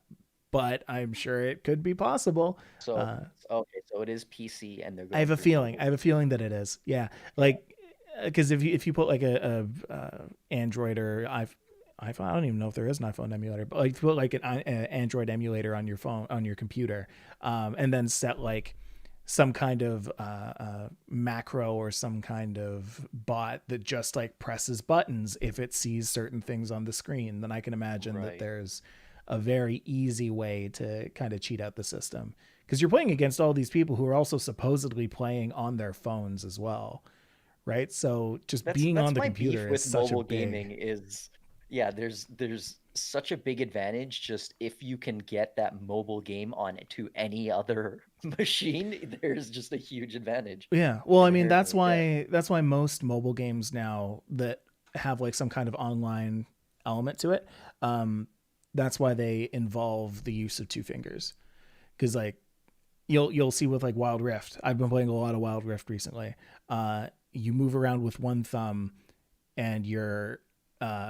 [SPEAKER 1] but I'm sure it could be possible.
[SPEAKER 2] So,
[SPEAKER 1] Uh,
[SPEAKER 2] okay, so it is PC and they're
[SPEAKER 1] I have
[SPEAKER 2] going
[SPEAKER 1] a
[SPEAKER 2] through
[SPEAKER 1] feeling.
[SPEAKER 2] mobile.
[SPEAKER 1] I have a feeling that it is. Yeah,
[SPEAKER 2] Yeah,
[SPEAKER 1] like because if you put like a Android or iPhone, I don't even know if there is an iPhone emulator, but like if you put like an Android emulator on your phone on your computer, and then set like some kind of macro or some kind of bot that just like presses buttons if it sees certain things on the screen, then I can imagine that
[SPEAKER 2] right.
[SPEAKER 1] there's a very easy way to kind of cheat out the system because you're playing against all these people who are also supposedly playing on their phones as well, right? So just being on
[SPEAKER 2] That's
[SPEAKER 1] the
[SPEAKER 2] my beef
[SPEAKER 1] computer is
[SPEAKER 2] with
[SPEAKER 1] such a
[SPEAKER 2] mobile
[SPEAKER 1] big.
[SPEAKER 2] gaming is, yeah, there's such a big advantage just if you can get that mobile game on to any other machine, there's just a huge advantage
[SPEAKER 1] Yeah, well, I mean
[SPEAKER 2] inherently. Yeah.
[SPEAKER 1] that's why most mobile games now that have like some kind of online element to it, um, that's why they involve the use of two fingers because like you'll see with like Wild Rift. I've been playing a lot of Wild Rift recently. You move around with one thumb and you're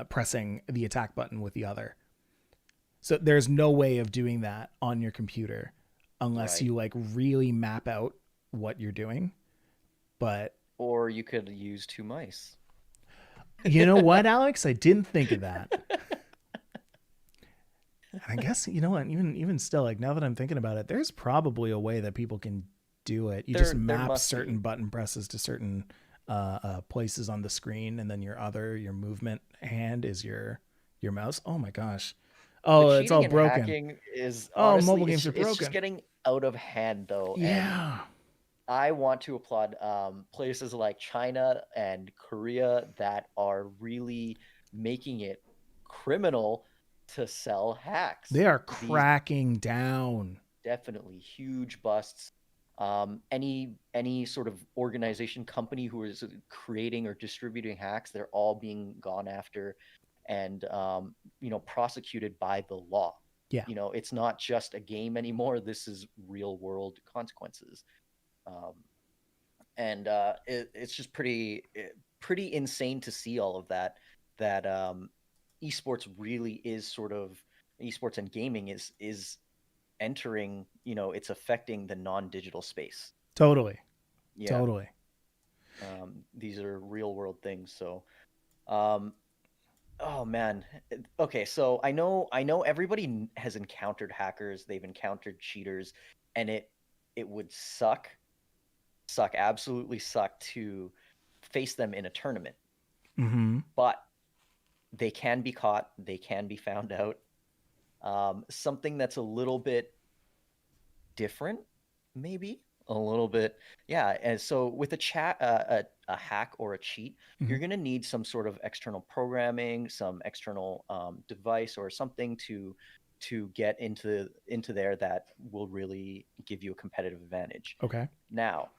[SPEAKER 1] pressing the attack button with the other. So there's no way of doing that on your computer unless
[SPEAKER 2] Right.
[SPEAKER 1] you like really map out what you're doing. But
[SPEAKER 2] Or you could use two mice.
[SPEAKER 1] you know what, Alex? I didn't think of that. I guess you know what, even still, like now that I'm thinking about it, there's probably a way that people can do it. You just
[SPEAKER 2] There
[SPEAKER 1] map
[SPEAKER 2] must
[SPEAKER 1] certain
[SPEAKER 2] be.
[SPEAKER 1] button presses to certain places on the screen, and then your movement hand is your mouse. Oh my gosh!
[SPEAKER 2] The
[SPEAKER 1] Oh, it's all
[SPEAKER 2] cheating and
[SPEAKER 1] broken.
[SPEAKER 2] hacking is
[SPEAKER 1] Oh, mobile
[SPEAKER 2] honestly,
[SPEAKER 1] games are
[SPEAKER 2] it's just
[SPEAKER 1] broken.
[SPEAKER 2] getting out of hand though, and
[SPEAKER 1] Yeah,
[SPEAKER 2] I want to applaud places like China and Korea that are really making it criminal to sell hacks.
[SPEAKER 1] they are
[SPEAKER 2] These
[SPEAKER 1] cracking down.
[SPEAKER 2] definitely huge busts. Any sort of organization, company who is creating or distributing hacks, they're all being gone after and prosecuted by the law.
[SPEAKER 1] Yeah,
[SPEAKER 2] It's not just a game anymore. This is real world consequences. Um, and it's just pretty insane to see all of that. That esports really is sort of esports and gaming is entering. It's affecting the non-digital space.
[SPEAKER 1] totally,
[SPEAKER 2] Yeah,
[SPEAKER 1] totally.
[SPEAKER 2] these are real world things. So, um, oh man, okay. So I know everybody has encountered hackers. They've encountered cheaters, and it would absolutely suck to face them in a tournament.
[SPEAKER 1] Mm-hmm.
[SPEAKER 2] But they can be caught, they can be found out. Something that's a little bit different, maybe a little bit, yeah. And so with a hack or a cheat,
[SPEAKER 1] Mm-hmm.
[SPEAKER 2] you're going to need some sort of external programming, some external device or something to get into there that will really give you a competitive advantage.
[SPEAKER 1] Okay.
[SPEAKER 2] Now,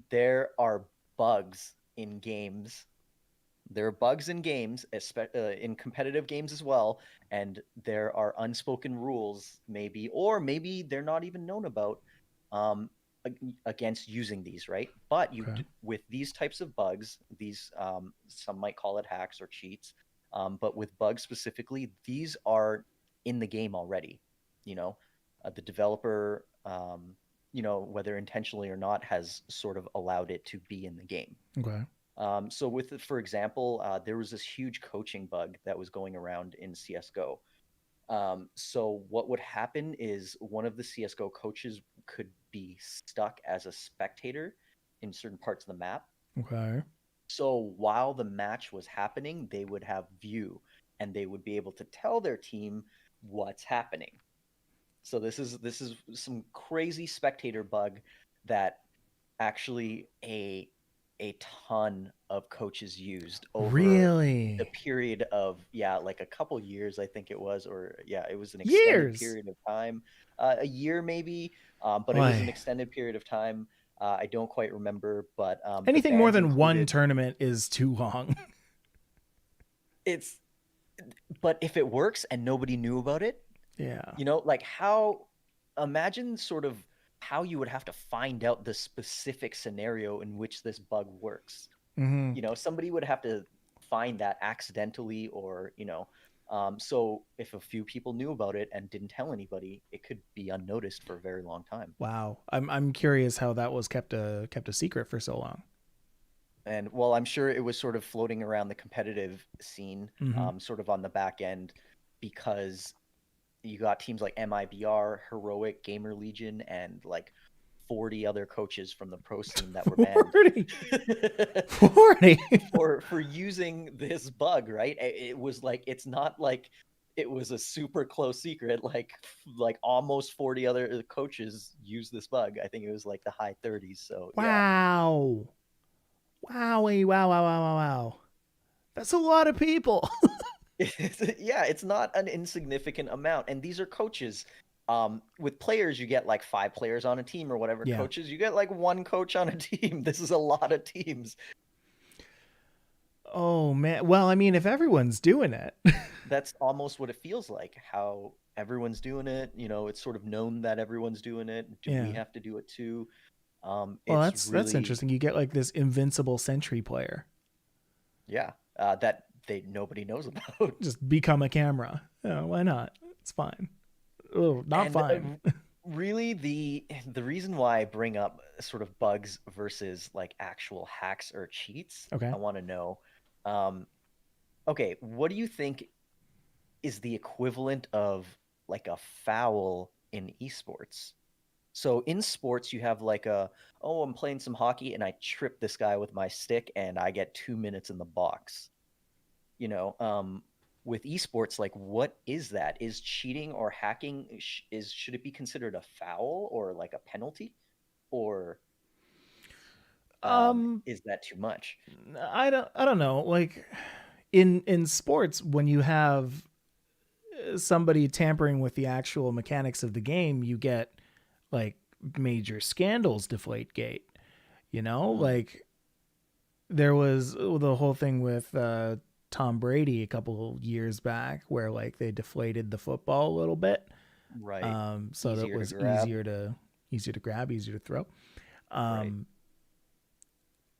[SPEAKER 2] there are bugs in games. There are bugs in games, in competitive games as well, and there are unspoken rules, maybe, or maybe they're not even known about, um, against using these, right? But
[SPEAKER 1] Okay.
[SPEAKER 2] with these types of bugs, these some might call it hacks or cheats, but with bugs specifically, these are in the game already. The developer, whether intentionally or not, has sort of allowed it to be in the game.
[SPEAKER 1] Okay.
[SPEAKER 2] So for example, there was this huge coaching bug that was going around in CSGO. So what would happen is one of the CSGO coaches could be stuck as a spectator in certain parts of the map.
[SPEAKER 1] Okay.
[SPEAKER 2] So while the match was happening, they would have view and they would be able to tell their team what's happening. So this is some crazy spectator bug that actually a a ton of coaches used over the
[SPEAKER 1] Really?
[SPEAKER 2] period of, yeah, like a couple years, I think it was, or yeah, it was an extended
[SPEAKER 1] Years.
[SPEAKER 2] period of time, a year maybe, but it was an
[SPEAKER 1] Oy.
[SPEAKER 2] extended period of time. I don't quite remember, but the
[SPEAKER 1] Anything more
[SPEAKER 2] bans
[SPEAKER 1] than one
[SPEAKER 2] included.
[SPEAKER 1] tournament is too long.
[SPEAKER 2] It's but if it works and nobody knew about it,
[SPEAKER 1] Yeah.
[SPEAKER 2] like how, imagine sort of how you would have to find out the specific scenario in which this bug works.
[SPEAKER 1] Mm-hmm.
[SPEAKER 2] Somebody would have to find that accidentally, or so if a few people knew about it and didn't tell anybody, it could be unnoticed for a very long time.
[SPEAKER 1] Wow. I'm curious how that was kept a secret for so long.
[SPEAKER 2] And well, I'm sure it was sort of floating around the competitive scene,
[SPEAKER 1] Mm-hmm.
[SPEAKER 2] sort of on the back end, because you got teams like MIBR, Heroic, Gamer Legion, and like 40 other coaches from the pro scene that were banned
[SPEAKER 1] 40. 40.
[SPEAKER 2] for using this bug, right? It was like, it's not like it was a super close secret. Like almost 40 other coaches used this bug. I think it was like the high 30s. So yeah.
[SPEAKER 1] Wow. Wowie. Wow. Wow. Wow. Wow. Wow. That's a lot of people.
[SPEAKER 2] Yeah, it's not an insignificant amount. And these are coaches. With players, you get like 5 players on a team or whatever.
[SPEAKER 1] Yeah.
[SPEAKER 2] Coaches, you get like 1 coach on a team. This is a lot of teams.
[SPEAKER 1] Oh man. Well, I mean, if everyone's doing it.
[SPEAKER 2] That's almost what it feels like, how everyone's doing it. It's sort of known that everyone's doing it. Do we
[SPEAKER 1] Yeah.
[SPEAKER 2] have to do it too?
[SPEAKER 1] Well,
[SPEAKER 2] It's
[SPEAKER 1] that's
[SPEAKER 2] really,
[SPEAKER 1] interesting. You get like this invincible sentry player.
[SPEAKER 2] yeah, that nobody knows about.
[SPEAKER 1] Just become a camera. Yeah, why not? It's fine. Oh, not
[SPEAKER 2] And
[SPEAKER 1] fine.
[SPEAKER 2] really, the reason why I bring up sort of bugs versus like actual hacks or cheats,
[SPEAKER 1] Okay.
[SPEAKER 2] I want to know, um, okay, what do you think is the equivalent of like a foul in esports? So in sports, you have like oh, I'm playing some hockey and I trip this guy with my stick and I get 2 minutes in the box. You know, with esports, like what is that? Is cheating or hacking, should it be considered a foul or like a penalty, or
[SPEAKER 1] Um,
[SPEAKER 2] is that too much?
[SPEAKER 1] I don't know. Like in sports, when you have somebody tampering with the actual mechanics of the game, you get like major scandals deflate gate.
[SPEAKER 2] Mm,
[SPEAKER 1] Like there was the whole thing with Tom Brady a couple years back where like they deflated the football a little bit,
[SPEAKER 2] right.
[SPEAKER 1] so that
[SPEAKER 2] Easier to
[SPEAKER 1] was
[SPEAKER 2] grab.
[SPEAKER 1] easier to grab, easier to throw.
[SPEAKER 2] Right.
[SPEAKER 1] Um,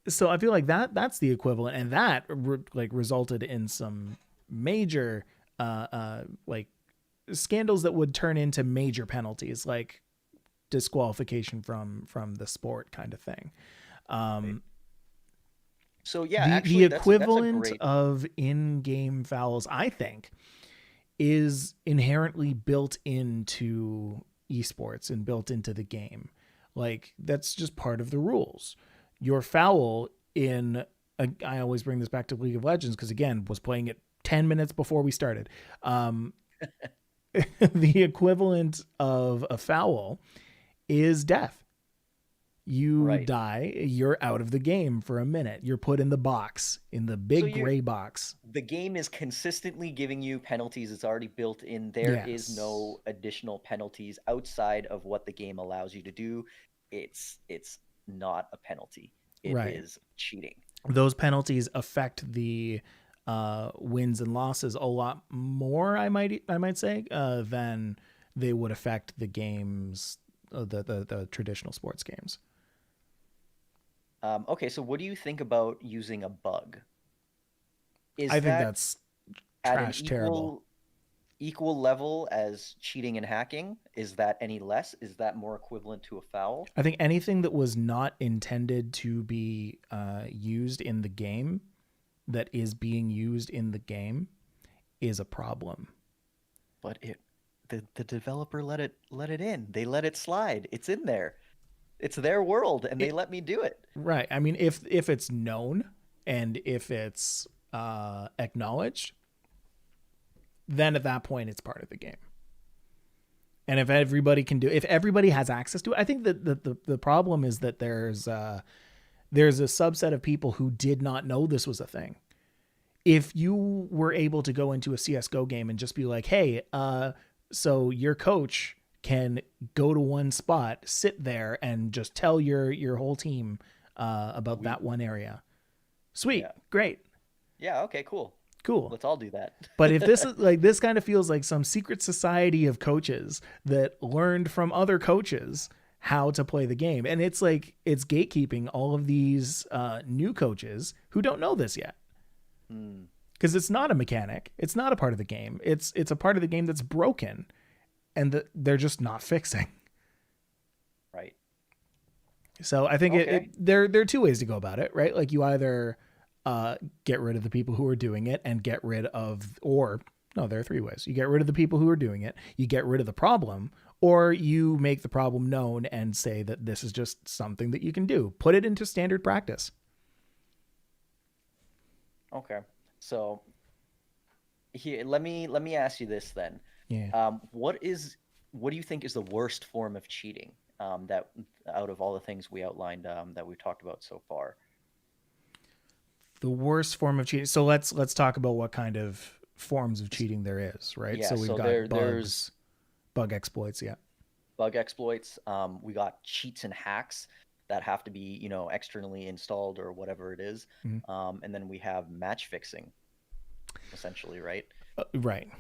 [SPEAKER 1] so I feel like that's the equivalent, and that like resulted in some major like scandals that would turn into major penalties, like disqualification from the sport kind of thing.
[SPEAKER 2] Right.
[SPEAKER 1] Um,
[SPEAKER 2] So yeah,
[SPEAKER 1] the
[SPEAKER 2] actually, that's a
[SPEAKER 1] equivalent
[SPEAKER 2] great.
[SPEAKER 1] of in-game fouls, I think, is inherently built into esports and built into the game. Like that's just part of the rules. Your foul in I always bring this back to League of Legends because again was playing it 10 minutes before we started. Um, the equivalent of a foul is death. You
[SPEAKER 2] Right.
[SPEAKER 1] die, you're out of the game for a minute. You're put in the box, in the
[SPEAKER 2] So
[SPEAKER 1] big gray box.
[SPEAKER 2] the game is consistently giving you penalties. It's already built in. There is
[SPEAKER 1] Yes.
[SPEAKER 2] no additional penalties outside of what the game allows you to do. It's not a penalty. It
[SPEAKER 1] Right.
[SPEAKER 2] is cheating.
[SPEAKER 1] Those penalties affect the wins and losses a lot more, I might say, than they would affect the games, the traditional sports games.
[SPEAKER 2] Okay, so what do you think about using a bug?
[SPEAKER 1] I
[SPEAKER 2] Is
[SPEAKER 1] think
[SPEAKER 2] that
[SPEAKER 1] that's
[SPEAKER 2] at an
[SPEAKER 1] trash terrible.
[SPEAKER 2] equal level as cheating and hacking? Is that any less? Is that more equivalent to a foul?
[SPEAKER 1] I think anything that was not intended to be used in the game that is being used in the game is a problem.
[SPEAKER 2] But the developer let it in. They let it slide. It's in there. It's their world, and they
[SPEAKER 1] It,
[SPEAKER 2] let me do it.
[SPEAKER 1] right. I mean, if it's known and if it's acknowledged, then at that point it's part of the game. And if everybody has access to it, I think that the problem is that there's there's a subset of people who did not know this was a thing. If you were able to go into a CSGO game and just be like, hey, so your coach can go to one spot, sit there, and just tell your whole team about
[SPEAKER 2] We
[SPEAKER 1] that one area. Sweet,
[SPEAKER 2] Yeah.
[SPEAKER 1] great,
[SPEAKER 2] Yeah, okay, cool.
[SPEAKER 1] cool.
[SPEAKER 2] Let's all do that.
[SPEAKER 1] But if this is like, this kind of feels like some secret society of coaches that learned from other coaches how to play the game, and it's like it's gatekeeping all of these new coaches who don't know this yet. Because it's not a mechanic, it's not a part of the game. It's a part of the game that's broken, and that they're just not fixing.
[SPEAKER 2] Right.
[SPEAKER 1] So I think
[SPEAKER 2] Okay.
[SPEAKER 1] there are two ways to go about it, right? Like you either get rid of the people who are doing it and get rid of, or no, there are three ways. You get rid of the people who are doing it, you get rid of the problem, or you make the problem known and say that this is just something that you can do. Put it into standard practice.
[SPEAKER 2] Okay. So here, let me ask you this then.
[SPEAKER 1] Yeah.
[SPEAKER 2] What do you think is the worst form of cheating, that out of all the things we outlined, that we've talked about so far?
[SPEAKER 1] The worst form of cheating. So let's talk about what kind of forms of cheating there is, right?
[SPEAKER 2] Yeah,
[SPEAKER 1] So we've
[SPEAKER 2] so
[SPEAKER 1] got
[SPEAKER 2] there's
[SPEAKER 1] bugs, bug exploits, yeah.
[SPEAKER 2] bug exploits. We got cheats and hacks that have to be, externally installed or whatever it is.
[SPEAKER 1] Mhm.
[SPEAKER 2] And then we have match fixing, essentially, right?
[SPEAKER 1] Right.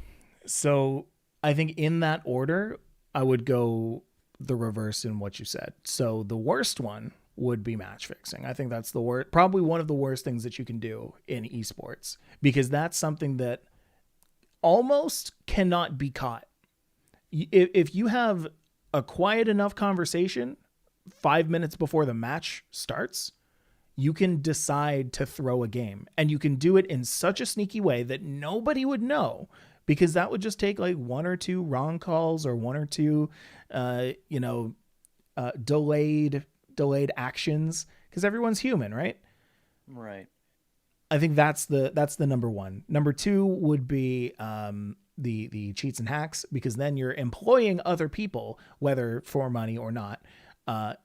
[SPEAKER 1] So I think in that order, I would go the reverse in what you said. So the worst one would be match fixing. I think that's the worst, probably one of the worst things that you can do in esports, because that's something that almost cannot be caught. If you have a quiet enough conversation 5 minutes before the match starts, you can decide to throw a game, and you can do it in such a sneaky way that nobody would know, because that would just take like one or two wrong calls or one or two uh, you know delayed actions, because everyone's human, right?
[SPEAKER 2] Right.
[SPEAKER 1] I think that's the number one. Number two would be the cheats and hacks, because then you're employing other people, whether for money or not,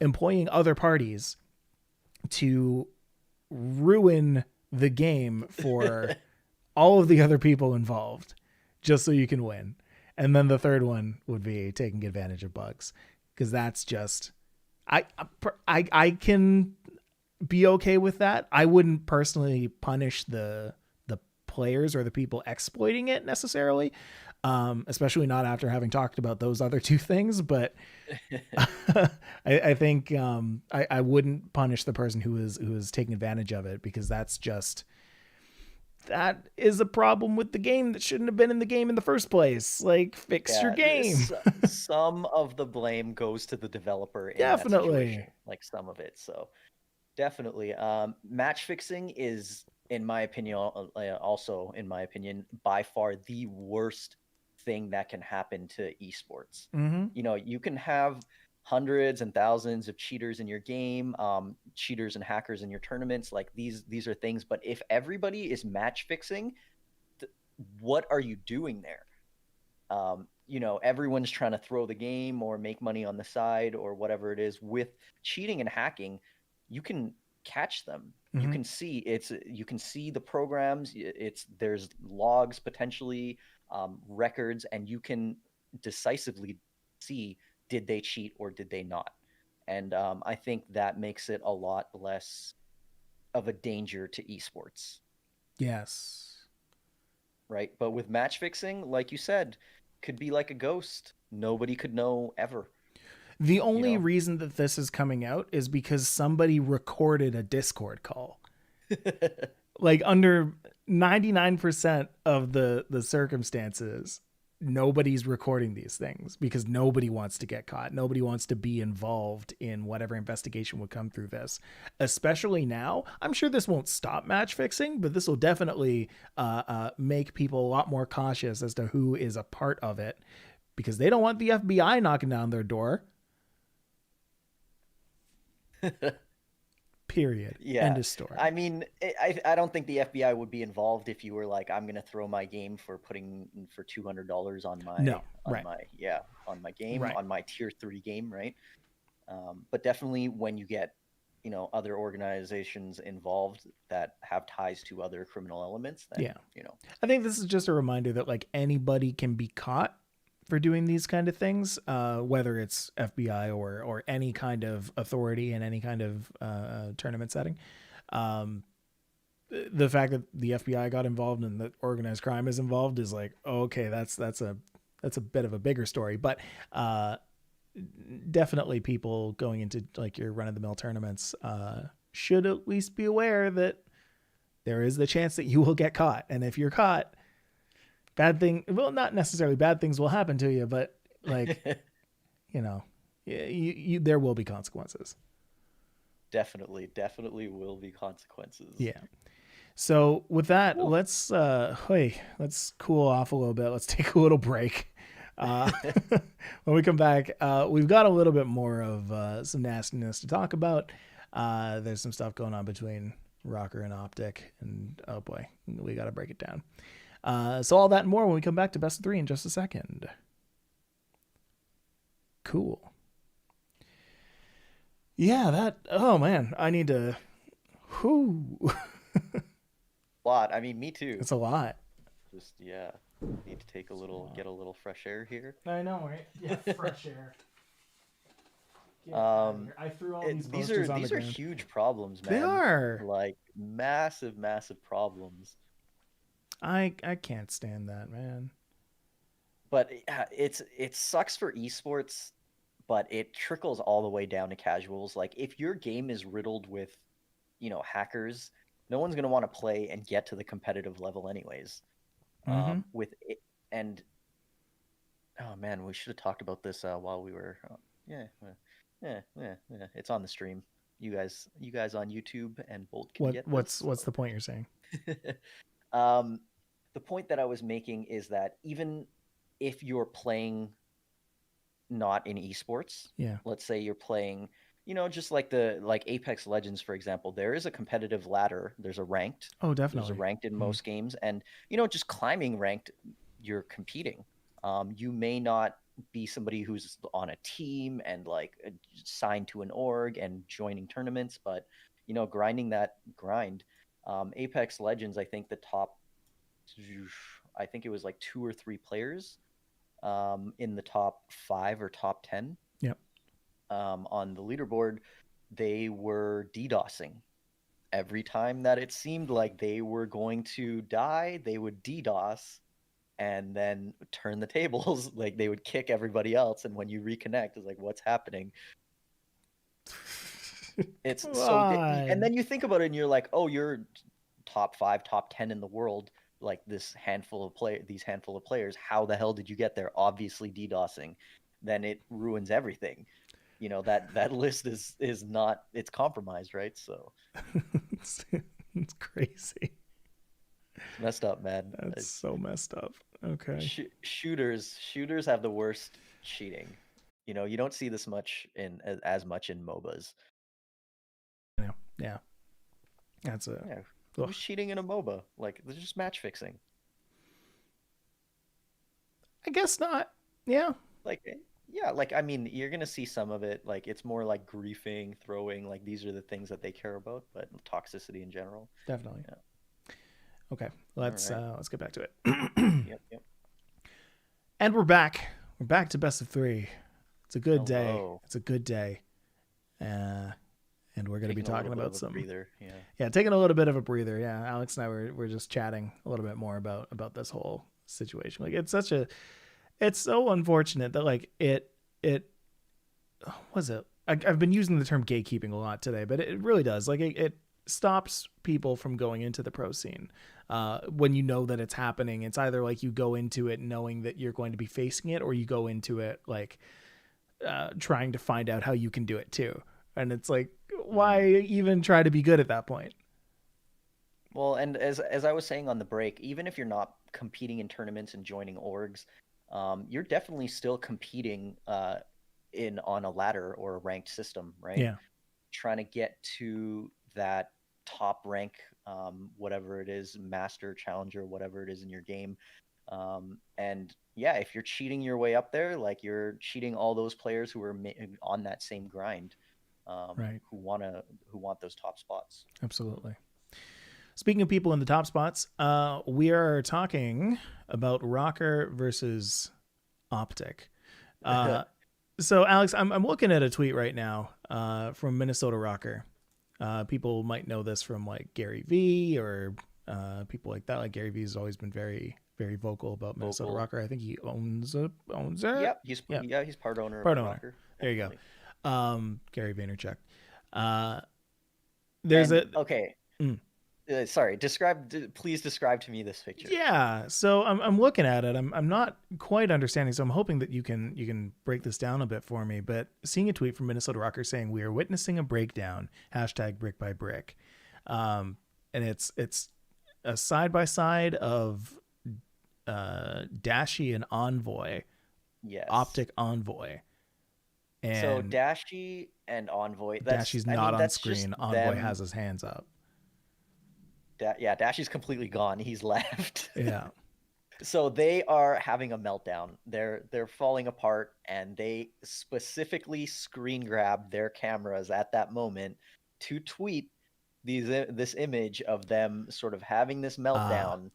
[SPEAKER 1] employing other parties to ruin the game for all of the other people involved, just so you can win. And then the third one would be taking advantage of bugs, because that's just I can be okay with that. I wouldn't personally punish the players or the people exploiting it necessarily, especially not after having talked about those other two things. But I think I wouldn't punish the person who is taking advantage of it, because that is a problem with the game that shouldn't have been in the game in the first place. Like, fix your
[SPEAKER 2] Yeah,
[SPEAKER 1] game.
[SPEAKER 2] some of the blame goes to the developer in that
[SPEAKER 1] Definitely.
[SPEAKER 2] situation, like some of it. So definitely, match fixing is, in my opinion, also in my opinion, by far the worst thing that can happen to esports.
[SPEAKER 1] Mm-hmm.
[SPEAKER 2] You can have hundreds and thousands of cheaters in your game, cheaters and hackers in your tournaments. Like these are things, but if everybody is match fixing, what are you doing there? Everyone's trying to throw the game or make money on the side or whatever it is. With cheating and hacking, you can catch them. You
[SPEAKER 1] Mm-hmm.
[SPEAKER 2] can see the programs. There's logs, potentially records, and you can decisively see, did they cheat or did they not. And I think that makes it a lot less of a danger to esports,
[SPEAKER 1] Yes.
[SPEAKER 2] right? But with match fixing, like you said, could be like a ghost. Nobody could know ever,
[SPEAKER 1] The
[SPEAKER 2] you
[SPEAKER 1] only
[SPEAKER 2] know?
[SPEAKER 1] reason that this is coming out is because somebody recorded a Discord call. Like, under 99% of the circumstances, nobody's recording these things, because nobody wants to get caught. Nobody wants to be involved in whatever investigation would come through this. Especially now, I'm sure this won't stop match fixing, but this will definitely make people a lot more cautious as to who is a part of it, because they don't want the FBI knocking down their door. Period. End
[SPEAKER 2] Yeah.
[SPEAKER 1] of story.
[SPEAKER 2] I mean, I don't think the FBI would be involved if you were like, I'm gonna throw my game for putting for $200 on my
[SPEAKER 1] No. Right.
[SPEAKER 2] on my game,
[SPEAKER 1] Right.
[SPEAKER 2] on my tier 3 game, right? But definitely when you get other organizations involved that have ties to other criminal elements, then
[SPEAKER 1] Yeah. I think this is just a reminder that like anybody can be caught for doing these kind of things, whether it's FBI or any kind of authority in any kind of tournament setting. Um, the fact that the FBI got involved and that organized crime is involved is like, oh, okay, that's a bit of a bigger story, but definitely people going into like your run of the mill tournaments should at least be aware that there is the chance that you will get caught, and if you're caught, not necessarily bad things will happen to you, but like you know, there will be consequences.
[SPEAKER 2] Definitely will be consequences.
[SPEAKER 1] Yeah. So with that,
[SPEAKER 2] Cool.
[SPEAKER 1] let's cool off a little bit. Let's take a little break. Uh, when we come back, we've got a little bit more of some nastiness to talk about. There's some stuff going on between Rocker and Optic, and oh boy, we got to break it down. So all that and more when we come back to Best of 3 in just a second. Cool. Yeah, oh man, I need to, whoo.
[SPEAKER 2] Lot. I mean, me too.
[SPEAKER 1] It's a lot.
[SPEAKER 2] Just yeah, need to get a little fresh air here.
[SPEAKER 1] I know, right? Yeah, fresh air. I threw all these
[SPEAKER 2] These
[SPEAKER 1] posters
[SPEAKER 2] are
[SPEAKER 1] on the
[SPEAKER 2] these are
[SPEAKER 1] ground.
[SPEAKER 2] huge problems,
[SPEAKER 1] They
[SPEAKER 2] man.
[SPEAKER 1] are.
[SPEAKER 2] Like massive problems.
[SPEAKER 1] I can't stand that, man.
[SPEAKER 2] But yeah, it sucks for esports, but it trickles all the way down to casuals. Like if your game is riddled with, hackers, no one's gonna want to play and get to the competitive level anyways.
[SPEAKER 1] Mm-hmm.
[SPEAKER 2] With it, and oh man, we should have talked about this while we were. Yeah. It's on the stream. You guys on YouTube and Bolt can get this.
[SPEAKER 1] What's the point you're saying?
[SPEAKER 2] um, the point that I was making is that even if you're playing not in esports,
[SPEAKER 1] Yeah.
[SPEAKER 2] let's say you're playing, just like Apex Legends, for example, there is a competitive ladder. There's a ranked.
[SPEAKER 1] Oh,
[SPEAKER 2] There's a
[SPEAKER 1] definitely.
[SPEAKER 2] ranked in
[SPEAKER 1] Mm.
[SPEAKER 2] most games, and just climbing ranked, you're competing. You may not be somebody who's on a team and like signed to an org and joining tournaments, but grinding that grind. Apex Legends, I think the top, I think it was like 2 or 3 players in the top 5 or top 10
[SPEAKER 1] Yep.
[SPEAKER 2] on the leaderboard. They were DDoSing. Every time that it seemed like they were going to die, they would DDoS and then turn the tables. Like they would kick everybody else. And when you reconnect, it's like, what's happening? It's so, and then you think about it and you're like, oh, you're top 5, top 10 in the world. Like these handful of players. How the hell did you get there? Obviously DDoSing. Then it ruins everything. That list is not, it's compromised, right? So
[SPEAKER 1] it's crazy.
[SPEAKER 2] it's messed up, man.
[SPEAKER 1] That's so messed up. Okay.
[SPEAKER 2] Shooters have the worst cheating. You don't see this much as much in MOBAs.
[SPEAKER 1] Yeah. Yeah. That's a.
[SPEAKER 2] Yeah.
[SPEAKER 1] Ugh.
[SPEAKER 2] Who's cheating in a MOBA? Like, they're just match fixing.
[SPEAKER 1] I guess not. Yeah.
[SPEAKER 2] Like, yeah, like I mean, you're gonna see some of it. Like, it's more like griefing, throwing. Like, these are the things that they care about, but toxicity in general.
[SPEAKER 1] Definitely.
[SPEAKER 2] Yeah.
[SPEAKER 1] Okay. Let's
[SPEAKER 2] All right.
[SPEAKER 1] let's get back to it.
[SPEAKER 2] Yep.
[SPEAKER 1] And we're back. We're back to Best of 3. It's a good day.
[SPEAKER 2] Hello.
[SPEAKER 1] It's a good day. And we're going to be talking about some
[SPEAKER 2] breather.
[SPEAKER 1] Yeah, taking a little bit of a breather. Yeah, Alex and I were just chatting a little bit more about this whole situation. Like it's so unfortunate that like it was it. I've been using the term gatekeeping a lot today, but it really does. Like it stops people from going into the pro scene. When you know that it's happening, it's either like you go into it knowing that you're going to be facing it, or you go into it like trying to find out how you can do it too. And it's like, why even try to be good at that point?
[SPEAKER 2] Well, and as I was saying on the break, even if you're not competing in tournaments and joining orgs, you're definitely still competing in on a ladder or a ranked system, right?
[SPEAKER 1] Yeah.
[SPEAKER 2] Trying to get to that top rank, whatever it is, master, challenger, whatever it is in your game. And yeah, if you're cheating your way up there, like you're cheating all those players who are on that same grind.
[SPEAKER 1] Right.
[SPEAKER 2] who want those top spots.
[SPEAKER 1] Absolutely. Speaking of people in the top spots, we are talking about Rocker versus Optic. So Alex, I'm looking at a tweet right now from Minnesota Rocker. People might know this from like Gary V or people like that. Like Gary V has always been very, very vocal about Minnesota
[SPEAKER 2] Vocal.
[SPEAKER 1] Rocker. I think he owns it.
[SPEAKER 2] Yep,
[SPEAKER 1] Yeah,
[SPEAKER 2] he's part owner of
[SPEAKER 1] part
[SPEAKER 2] the
[SPEAKER 1] owner.
[SPEAKER 2] Rocker.
[SPEAKER 1] There you
[SPEAKER 2] Definitely.
[SPEAKER 1] go. Gary Vaynerchuk. There's
[SPEAKER 2] And
[SPEAKER 1] a
[SPEAKER 2] okay,
[SPEAKER 1] mm.
[SPEAKER 2] sorry. Please describe to me this picture.
[SPEAKER 1] Yeah, so I'm looking at it. I'm not quite understanding. So I'm hoping that you can break this down a bit for me. But seeing a tweet from Minnesota Rocker saying we are witnessing a breakdown #brick by brick, and it's a side by side of Dashi and Envoy,
[SPEAKER 2] Yes.
[SPEAKER 1] Optic Envoy,
[SPEAKER 2] So
[SPEAKER 1] and
[SPEAKER 2] Dashy and Envoy.
[SPEAKER 1] Dashi's not on
[SPEAKER 2] That's just
[SPEAKER 1] screen. Envoy has
[SPEAKER 2] them.
[SPEAKER 1] his hands up.
[SPEAKER 2] Yeah, Dashy's completely gone. He's left.
[SPEAKER 1] Yeah.
[SPEAKER 2] So they are having a meltdown. They're falling apart, and they specifically screen grab their cameras at that moment to tweet this image of them sort of having this
[SPEAKER 1] Ah,
[SPEAKER 2] meltdown.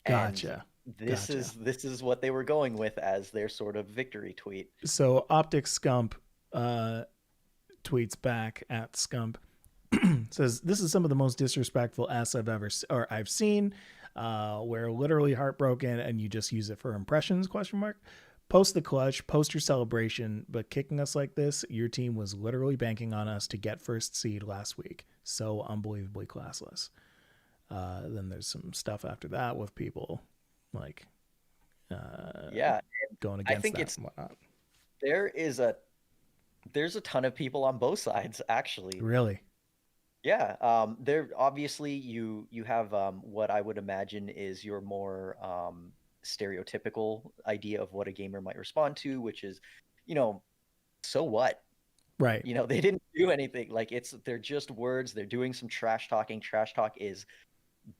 [SPEAKER 2] And
[SPEAKER 1] gotcha.
[SPEAKER 2] this
[SPEAKER 1] Gotcha.
[SPEAKER 2] is what they were going with as their sort of victory tweet.
[SPEAKER 1] So Optic Scump tweets back at Scump says this is some of the most disrespectful ass I've seen. We're literally heartbroken, and you just use it for impressions? ? Post the clutch, post your celebration, but kicking us like this, your team was literally banking on us to get first seed last week. So unbelievably classless. Then there's some stuff after that with people like
[SPEAKER 2] Yeah,
[SPEAKER 1] going
[SPEAKER 2] I
[SPEAKER 1] against
[SPEAKER 2] think
[SPEAKER 1] that and whatnot.
[SPEAKER 2] there is a there's a ton of people on both sides actually.
[SPEAKER 1] Really?
[SPEAKER 2] Yeah, there obviously you have what I would imagine is your more stereotypical idea of what a gamer might respond to, which is, you know, so what?
[SPEAKER 1] Right.
[SPEAKER 2] They didn't do anything. Like they're just words. They're doing some trash talking. Trash talk is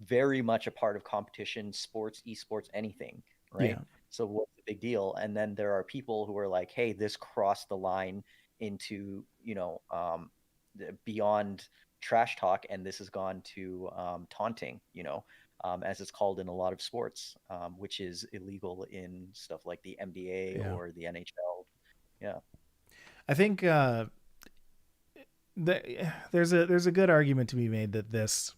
[SPEAKER 2] very much a part of competition, sports, esports, anything,
[SPEAKER 1] Yeah.
[SPEAKER 2] right? So what's the big deal? And then there are people who are like, hey, this crossed the line into, beyond trash talk, and this has gone to taunting, as it's called in a lot of sports, which is illegal in stuff like the NBA
[SPEAKER 1] Yeah.
[SPEAKER 2] or the NHL. Yeah.
[SPEAKER 1] I think there's a good argument to be made that this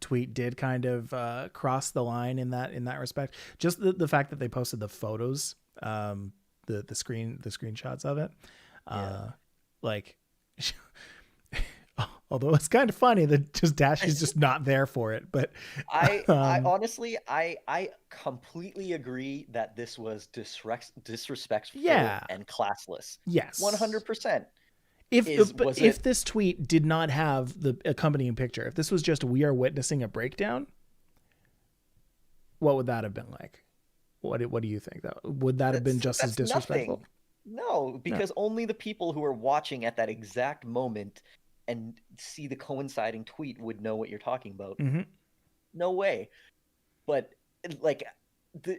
[SPEAKER 1] tweet did kind of cross the line in that respect. Just the fact that they posted the photos, the screenshots of it, like. Although it's kind of funny that just Dash is just not there for it, but
[SPEAKER 2] I honestly I completely agree that this was disrespectful and classless.
[SPEAKER 1] Yes,
[SPEAKER 2] 100%.
[SPEAKER 1] If this tweet did not have the accompanying picture, if this was just we are witnessing a breakdown, what would that have been like? What do you think? Would that have been just as disrespectful?
[SPEAKER 2] Nothing. No, because only the people who are watching at that exact moment and see the coinciding tweet would know what you're talking about.
[SPEAKER 1] Mm-hmm.
[SPEAKER 2] No way. But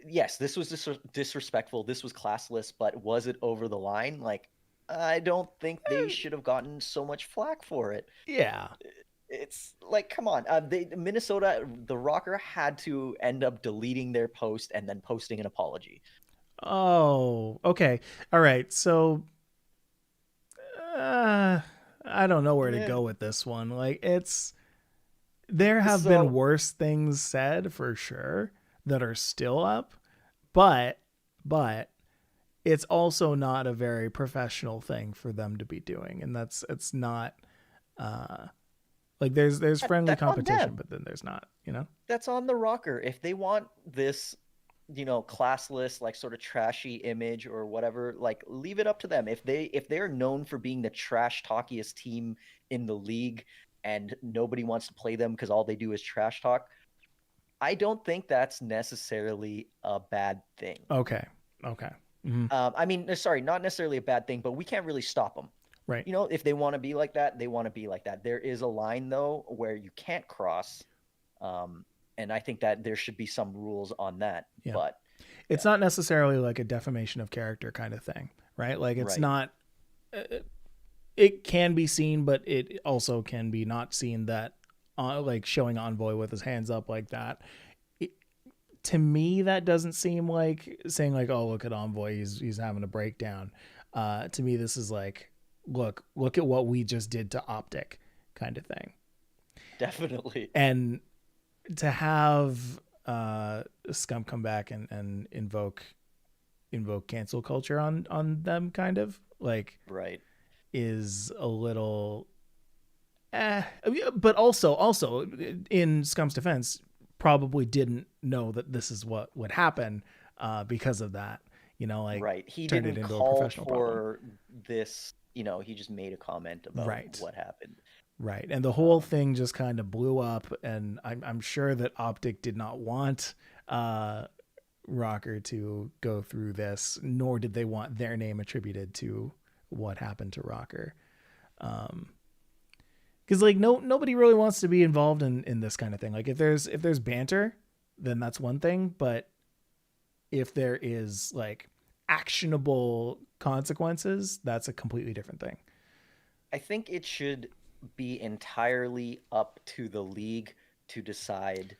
[SPEAKER 2] yes, this was disrespectful. This was classless, but was it over the line? Like, I don't think they should have gotten so much flack for it.
[SPEAKER 1] Yeah.
[SPEAKER 2] It's like, come on. Minnesota, the Rocker had to end up deleting their post and then posting an apology.
[SPEAKER 1] Oh, okay. All right. So, I don't know where to go with this one. Like, there have been worse things said for sure that are still up, but it's also not a very professional thing for them to be doing, and it's not like there's friendly competition, but then there's not,
[SPEAKER 2] That's on the Rocker. If they want this, classless, like sort of trashy image or whatever, like leave it up to them. If they're known for being the trash talkiest team in the league and nobody wants to play them because all they do is trash talk, I don't think that's necessarily a bad thing.
[SPEAKER 1] Okay. Mm-hmm.
[SPEAKER 2] I mean, sorry, not necessarily a bad thing, but we can't really stop them.
[SPEAKER 1] Right.
[SPEAKER 2] If they want to be like that, they want to be like that. There is a line though where you can't cross. And I think that there should be some rules on that. Yeah. But
[SPEAKER 1] it's not necessarily like a defamation of character kind of thing, right? Like it's not it can be seen, but it also can be not seen that like showing Envoy with his hands up like that. It, to me, that doesn't seem like saying like, oh, look at Envoy, he's having a breakdown. To me, this is like, look at what we just did to Optic kind of thing.
[SPEAKER 2] Definitely.
[SPEAKER 1] And to have Scum come back and invoke cancel culture on them kind of like
[SPEAKER 2] Right.
[SPEAKER 1] is a little but also in Scum's defense probably didn't know that this is what would happen because of that, like
[SPEAKER 2] Right. He
[SPEAKER 1] turned it
[SPEAKER 2] didn't
[SPEAKER 1] into a
[SPEAKER 2] call
[SPEAKER 1] professional problem.
[SPEAKER 2] for this, he just made a comment about
[SPEAKER 1] Right.
[SPEAKER 2] what happened.
[SPEAKER 1] Right. And the whole thing just kind of blew up, and I'm sure that Optic did not want Rocker to go through this, nor did they want their name attributed to what happened to Rocker. Because like nobody really wants to be involved in this kind of thing. Like if there's banter, then that's one thing, but if there is like actionable consequences, that's a completely different thing.
[SPEAKER 2] I think it should be entirely up to the league to decide,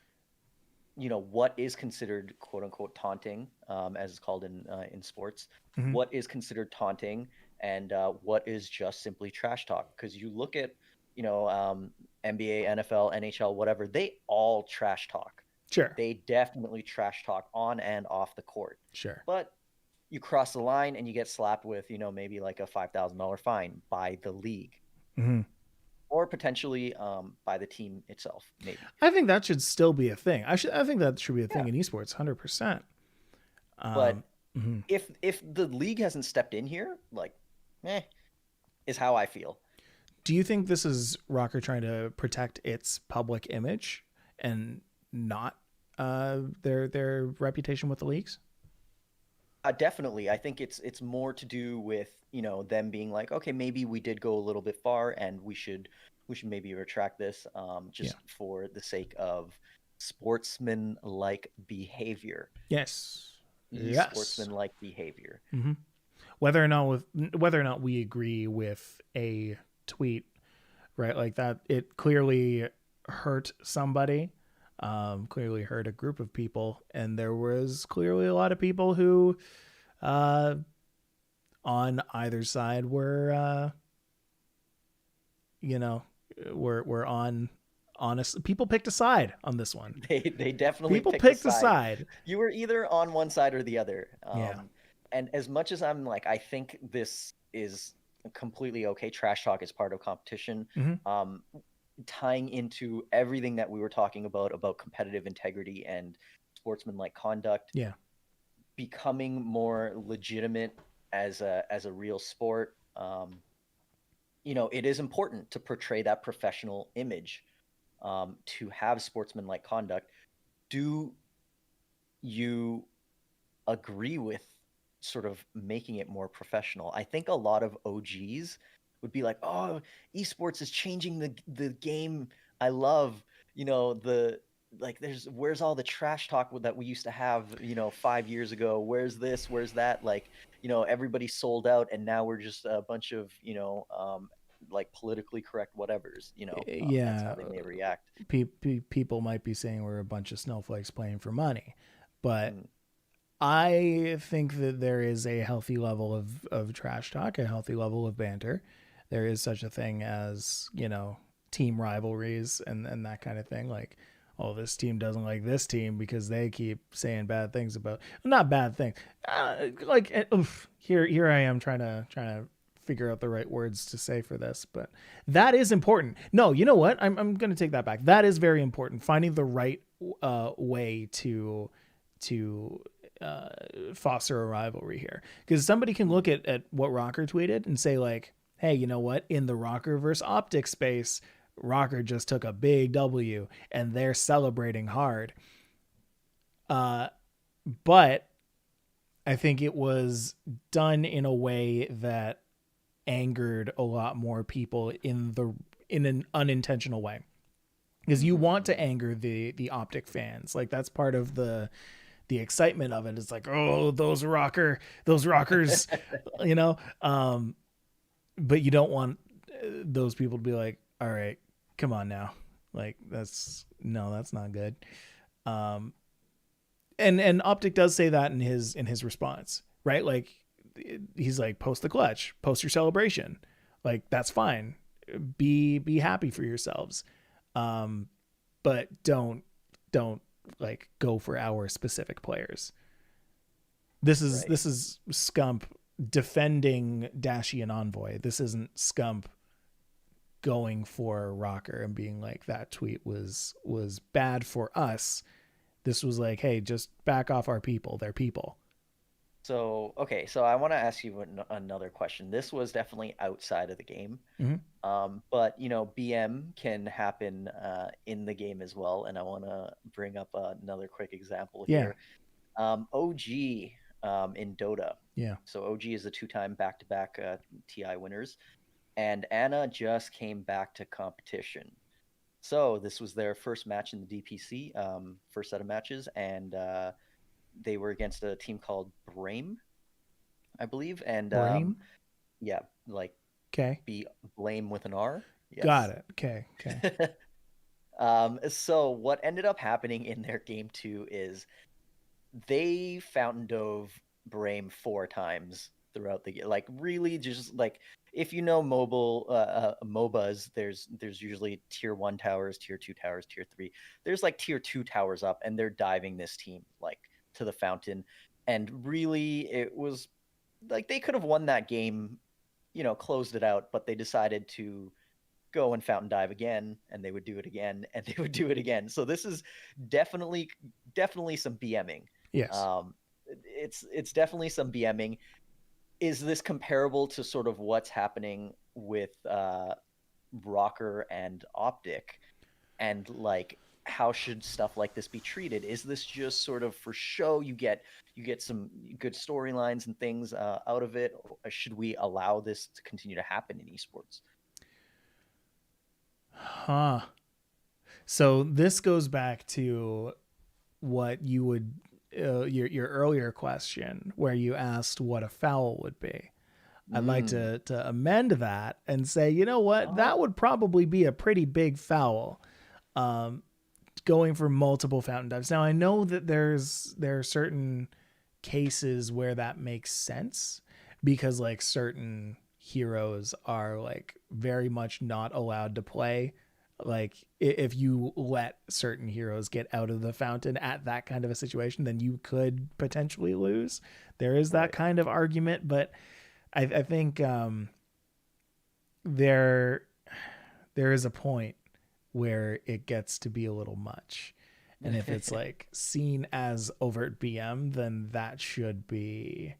[SPEAKER 2] what is considered quote unquote taunting, as it's called in sports.
[SPEAKER 1] Mm-hmm.
[SPEAKER 2] What is considered taunting, and what is just simply trash talk? Because you look at, NBA, NFL, NHL, whatever, they all trash talk.
[SPEAKER 1] Sure.
[SPEAKER 2] They definitely trash talk on and off the court.
[SPEAKER 1] Sure.
[SPEAKER 2] But you cross the line and you get slapped with, maybe like a $5,000 fine by the league.
[SPEAKER 1] Mm-hmm.
[SPEAKER 2] Or potentially by the team itself, maybe.
[SPEAKER 1] I think that should still be a thing. I think that should be a thing in esports, 100%.
[SPEAKER 2] But if the league hasn't stepped in here, like, is how I feel.
[SPEAKER 1] Do you think this is Rocker trying to protect its public image and not their reputation with the leagues?
[SPEAKER 2] Definitely. I think it's more to do with, them being like, okay, maybe we did go a little bit far and we should maybe retract this for the sake of sportsman-like behavior.
[SPEAKER 1] Yes.
[SPEAKER 2] Sportsman-like behavior.
[SPEAKER 1] Mm-hmm. Whether or not we agree with a tweet, right? Like that, it clearly hurt somebody, clearly hurt a group of people, and there was clearly a lot of people who on either side were were on honest. People picked a side on this one.
[SPEAKER 2] They definitely
[SPEAKER 1] picked a side.
[SPEAKER 2] You were either on one side or the other.
[SPEAKER 1] Yeah.
[SPEAKER 2] And as much as I'm like, I think this is completely okay. Trash talk is part of competition.
[SPEAKER 1] Mm-hmm.
[SPEAKER 2] Tying into everything that we were talking about competitive integrity and sportsmanlike conduct.
[SPEAKER 1] Yeah.
[SPEAKER 2] Becoming more legitimate as a real sport. It is important to portray that professional image, to have sportsmanlike conduct. Do you agree with sort of making it more professional? I think a lot of OGs would be like, oh, esports is changing the game I love. Where's all the trash talk that we used to have, 5 years ago? Where's this? Where's that? Like, everybody sold out, and now we're just a bunch of, like politically correct whatevers. That's how they may react.
[SPEAKER 1] People might be saying we're a bunch of snowflakes playing for money, but I think that there is a healthy level of trash talk, a healthy level of banter. There is such a thing as, team rivalries and that kind of thing. Like, oh, this team doesn't like this team because they keep saying bad things about, not bad things. Here I am trying to figure out the right words to say for this, but that is important. No, you know what? I'm going to take that back. That is very important. Finding the right way to foster a rivalry here, because somebody can look at what Rocker tweeted and say like, hey, you know what? In the Rocker versus Optic space, Rocker just took a big W and they're celebrating hard. But I think it was done in a way that angered a lot more people in an unintentional way, because you want to anger the Optic fans. Like, that's part of the excitement of it. It's like, oh, those rockers, but you don't want those people to be like, all right, come on now, like that's not good. Um, and Optic does say that in his response, right? Like he's like, post the clutch, post your celebration, like that's fine, be happy for yourselves, um, but don't like go for our specific players.
[SPEAKER 2] Right.
[SPEAKER 1] This is Scump defending Dashi and Envoy. This isn't Scump going for Rocker and being like that tweet was bad for us. This was like, hey, just back off our people. They're people.
[SPEAKER 2] So, okay, so I want to ask you another question. This was definitely outside of the game.
[SPEAKER 1] Mm-hmm.
[SPEAKER 2] But BM can happen in the game as well. And I want to bring up another quick example
[SPEAKER 1] Yeah.
[SPEAKER 2] here. OG in Dota.
[SPEAKER 1] Yeah.
[SPEAKER 2] So OG is the two-time back-to-back TI winners, and Anna just came back to competition. So this was their first match in the DPC, first set of matches, and they were against a team called Brame, I believe, and
[SPEAKER 1] Brame.
[SPEAKER 2] yeah, like
[SPEAKER 1] Okay.
[SPEAKER 2] be blame with an R.
[SPEAKER 1] Got
[SPEAKER 2] Yes.
[SPEAKER 1] it. Okay. Okay.
[SPEAKER 2] So what ended up happening in their game two is they fountain dove Brame four times throughout the game. Like really, just like if you know mobile MOBAs, there's usually tier one towers, tier two towers, tier three. There's like tier two towers up, and they're diving this team like to the fountain. And really, it was like they could have won that game, closed it out, but they decided to go and fountain dive again, and they would do it again, and they would do it again. So this is definitely definitely some BMing.
[SPEAKER 1] Yes.
[SPEAKER 2] um it's definitely some BMing. Is this comparable to sort of what's happening with Rocker and Optic, and like how should stuff like this be treated? Is this just sort of for show? You get some good storylines and things out of it. Should we allow this to continue to happen in esports?
[SPEAKER 1] Huh. So this goes back to what you would your earlier question where you asked what a foul would be. I'd like
[SPEAKER 2] Mm.
[SPEAKER 1] to amend that and say, you know what, that
[SPEAKER 2] Oh,
[SPEAKER 1] would probably be a pretty big foul. Um, Going for multiple fountain dives. Now I know that there are certain cases where that makes sense because like certain heroes are like very much not allowed to play. Like if you let certain heroes get out of the fountain at that kind of a situation, then you could potentially lose. There is that
[SPEAKER 2] right.
[SPEAKER 1] kind of argument, but I think there there is a point where it gets to be a little much. And if it's like seen as overt BM, then that should be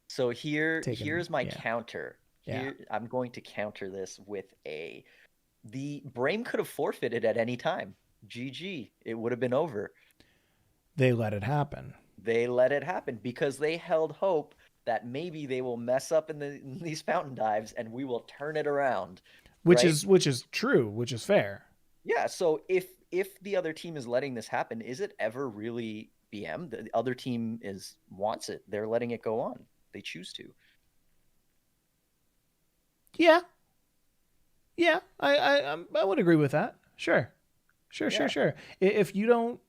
[SPEAKER 2] So
[SPEAKER 1] taken.
[SPEAKER 2] here's my
[SPEAKER 1] Yeah.
[SPEAKER 2] counter.
[SPEAKER 1] Yeah.
[SPEAKER 2] Here I'm going to counter this with the Brame could have forfeited at any time. GG. It would have been over.
[SPEAKER 1] They let it happen.
[SPEAKER 2] They let it happen because they held hope that maybe they will mess up in these fountain dives and we will turn it around, right?
[SPEAKER 1] Which is true, which is fair.
[SPEAKER 2] Yeah, so if the other team is letting this happen, is it ever really BM? The other team is wants it. They're letting it go on. They choose to.
[SPEAKER 1] Yeah. Yeah. I would agree with that. Sure. Sure, sure,
[SPEAKER 2] Yeah.
[SPEAKER 1] sure. If you don't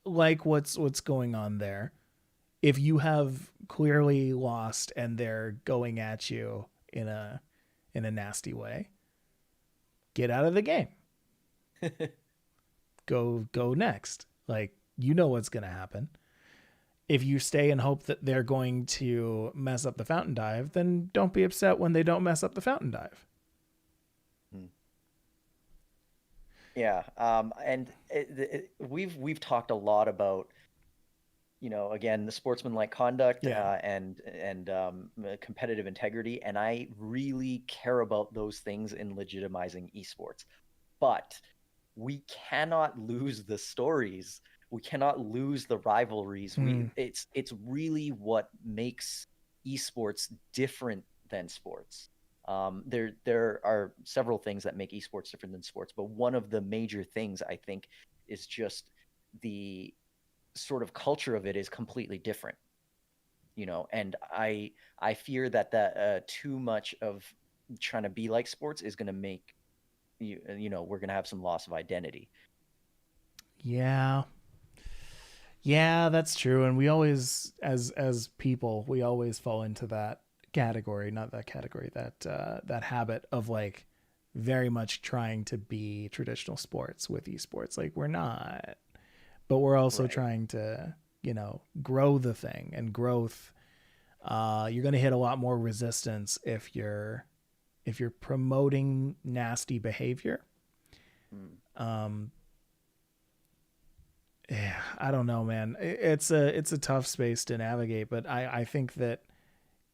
[SPEAKER 1] like what's going on there, if you have clearly lost and they're going at you in a nasty way, get out of the game. Go next. Like you know what's going to happen. If you stay and hope that they're going to mess up the fountain dive, then don't be upset when they don't mess up the fountain dive.
[SPEAKER 2] Hmm. Yeah, and we've talked a lot about, again, the sportsmanlike conduct
[SPEAKER 1] Yeah.
[SPEAKER 2] and competitive integrity, and I really care about those things in legitimizing esports. But we cannot lose the stories. We cannot lose the rivalries.
[SPEAKER 1] Hmm.
[SPEAKER 2] It's really what makes esports different than sports. There are several things that make esports different than sports, but one of the major things I think is just the sort of culture of it is completely different. And I fear that too much of trying to be like sports is going to make we're going to have some loss of identity.
[SPEAKER 1] Yeah. Yeah, that's true. And we always, as people, we always fall into that category, not that category, that habit of like very much trying to be traditional sports with esports. Like we're not, but we're also
[SPEAKER 2] Right.
[SPEAKER 1] trying to, grow the thing, and growth. You're going to hit a lot more resistance if you're promoting nasty behavior.
[SPEAKER 2] Mm.
[SPEAKER 1] Um, yeah, I don't know, man. It's a tough space to navigate, but I think that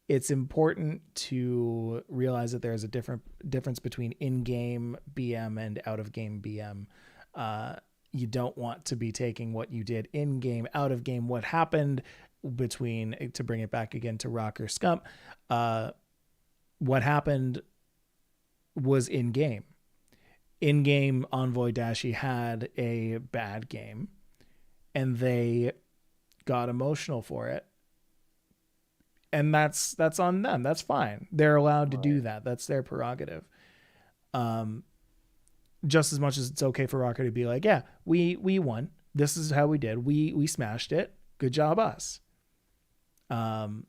[SPEAKER 1] it's important to realize that there's a difference between in-game BM and out-of-game BM. Uh, you don't want to be taking what you did in-game, out-of-game. What happened between, to bring it back again to Rocker Scump, what happened was in-game. In-game, Envoy Dashi had a bad game, and they got emotional for it, and that's on them. That's fine. They're allowed to do
[SPEAKER 2] Right.
[SPEAKER 1] that. That's their prerogative. Um, just as much as it's okay for Rocker to be like, yeah, we won. This is how we did. We smashed it. Good job, us. Um,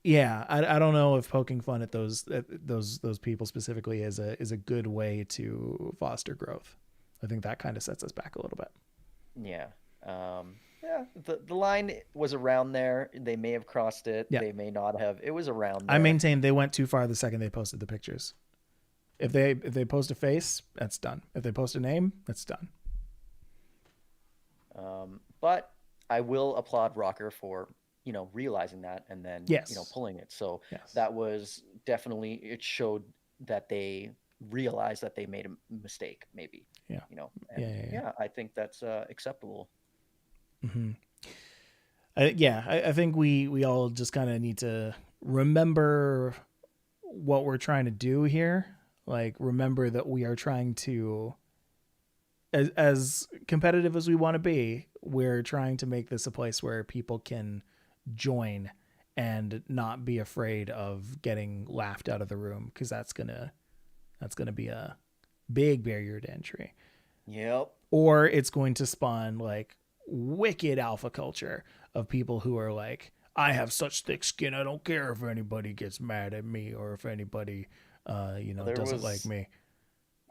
[SPEAKER 1] yeah, I don't know if poking fun at those people specifically is a good way to foster growth. I think that kind of sets us back a little bit.
[SPEAKER 2] Yeah. Yeah, the line was around there. They may have crossed it.
[SPEAKER 1] Yeah,
[SPEAKER 2] They may not have. It was around
[SPEAKER 1] I
[SPEAKER 2] there.
[SPEAKER 1] maintain they went too far the second they posted the pictures. If they post a face, that's done. If they post a name, that's done.
[SPEAKER 2] But I will applaud Rocker for, realizing that and then,
[SPEAKER 1] Yes.
[SPEAKER 2] pulling it. So
[SPEAKER 1] Yes.
[SPEAKER 2] that was definitely, it showed that they realized that they made a mistake, maybe,
[SPEAKER 1] Yeah. Yeah.
[SPEAKER 2] and
[SPEAKER 1] Yeah.
[SPEAKER 2] yeah, I think that's acceptable.
[SPEAKER 1] Yeah. Mm-hmm. I think we all just kind of need to remember what we're trying to do here. Like, remember that we are trying to, as competitive as we want to be, we're trying to make this a place where people can join and not be afraid of getting laughed out of the room, because that's gonna be a big barrier to entry.
[SPEAKER 2] Yep.
[SPEAKER 1] Or it's going to spawn like wicked alpha culture of people who are like, I have such thick skin, I don't care if anybody gets mad at me, or if anybody
[SPEAKER 2] There
[SPEAKER 1] doesn't like
[SPEAKER 2] was
[SPEAKER 1] me.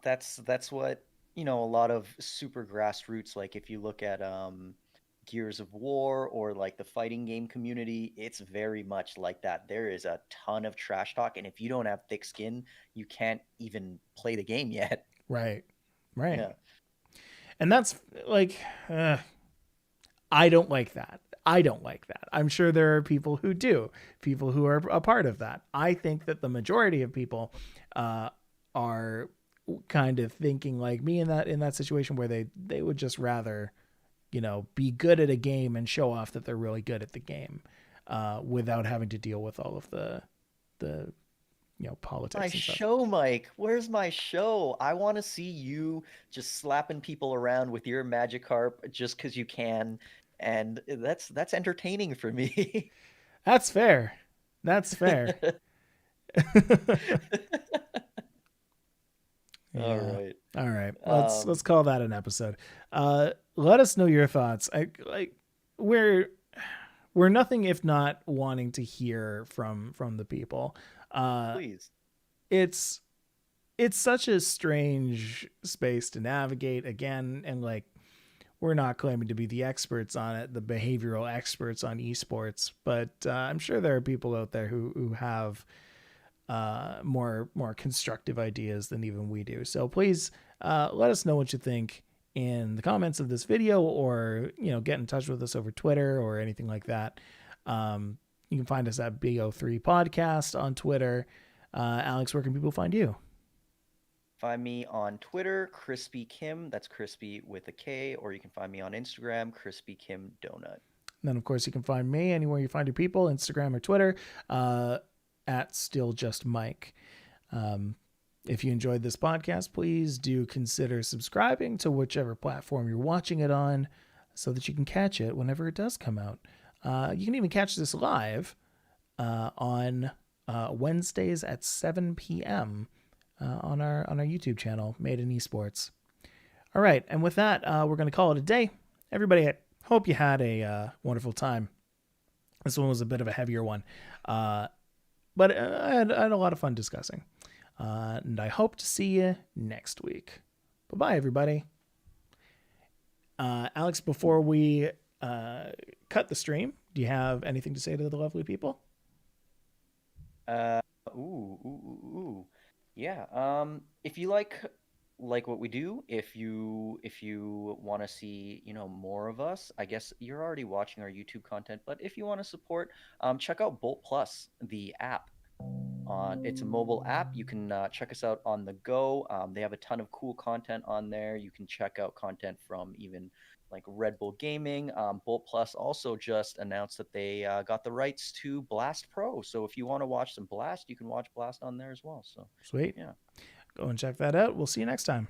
[SPEAKER 2] that's what, a lot of super grassroots, like if you look at Gears of War or like the fighting game community, it's very much like that. There is a ton of trash talk, and if you don't have thick skin, you can't even play the game yet.
[SPEAKER 1] Right. Right.
[SPEAKER 2] Yeah.
[SPEAKER 1] And that's like, uh, I don't like that. I don't like that. I'm sure there are people who do, people who are a part of that. I think that the majority of people uh, are kind of thinking like me in that situation, where they would just rather, be good at a game and show off that they're really good at the game, without having to deal with all of the
[SPEAKER 2] My
[SPEAKER 1] politics and stuff.
[SPEAKER 2] show, Mike. Where's my show? I want to see you just slapping people around with your Magikarp just because you can, and that's entertaining for me.
[SPEAKER 1] That's fair. That's fair.
[SPEAKER 2] All
[SPEAKER 1] Yeah.
[SPEAKER 2] right.
[SPEAKER 1] All right. Let's
[SPEAKER 2] Um,
[SPEAKER 1] call that an episode. Let us know your thoughts. We're we're nothing if not wanting to hear from the people. Uh,
[SPEAKER 2] please.
[SPEAKER 1] it's it's such a strange space to navigate again, and like, we're not claiming to be the experts on it, the behavioral experts on esports, but I'm sure there are people out there who have more constructive ideas than even we do. So please, let us know what you think in the comments of this video, or get in touch with us over Twitter or anything like that. You can find us at BO3 Podcast on Twitter. Alex, where can people find you?
[SPEAKER 2] Find me on Twitter, Crispy Kim. That's Crispy with a K. Or you can find me on Instagram, Crispy Kim Donut.
[SPEAKER 1] And then, of course, you can find me anywhere you find your people, Instagram or Twitter, at Still Just Mike. If you enjoyed this podcast, please do consider subscribing to whichever platform you're watching it on, so that you can catch it whenever it does come out. You can even catch this live on Wednesdays at 7 p.m. On our YouTube channel, Made in Esports. All right, and with that, we're going to call it a day. Everybody, I hope you had a wonderful time. This one was a bit of a heavier one, but I had a lot of fun discussing. And I hope to see you next week. Bye-bye, everybody. Alex, before we cut the stream, do you have anything to say to the lovely people?
[SPEAKER 2] Uh, ooh. Yeah. If you like what we do, if you want to see, more of us, I guess you're already watching our YouTube content, but if you want to support, check out Bolt Plus, the app. It's a mobile app. You can check us out on the go. They have a ton of cool content on there. You can check out content from even like Red Bull Gaming. Bolt Plus also just announced that they got the rights to Blast Pro. So if you want to watch some Blast, you can watch Blast on there as well. So
[SPEAKER 1] Sweet.
[SPEAKER 2] yeah.
[SPEAKER 1] Go and check that out. We'll see you next time.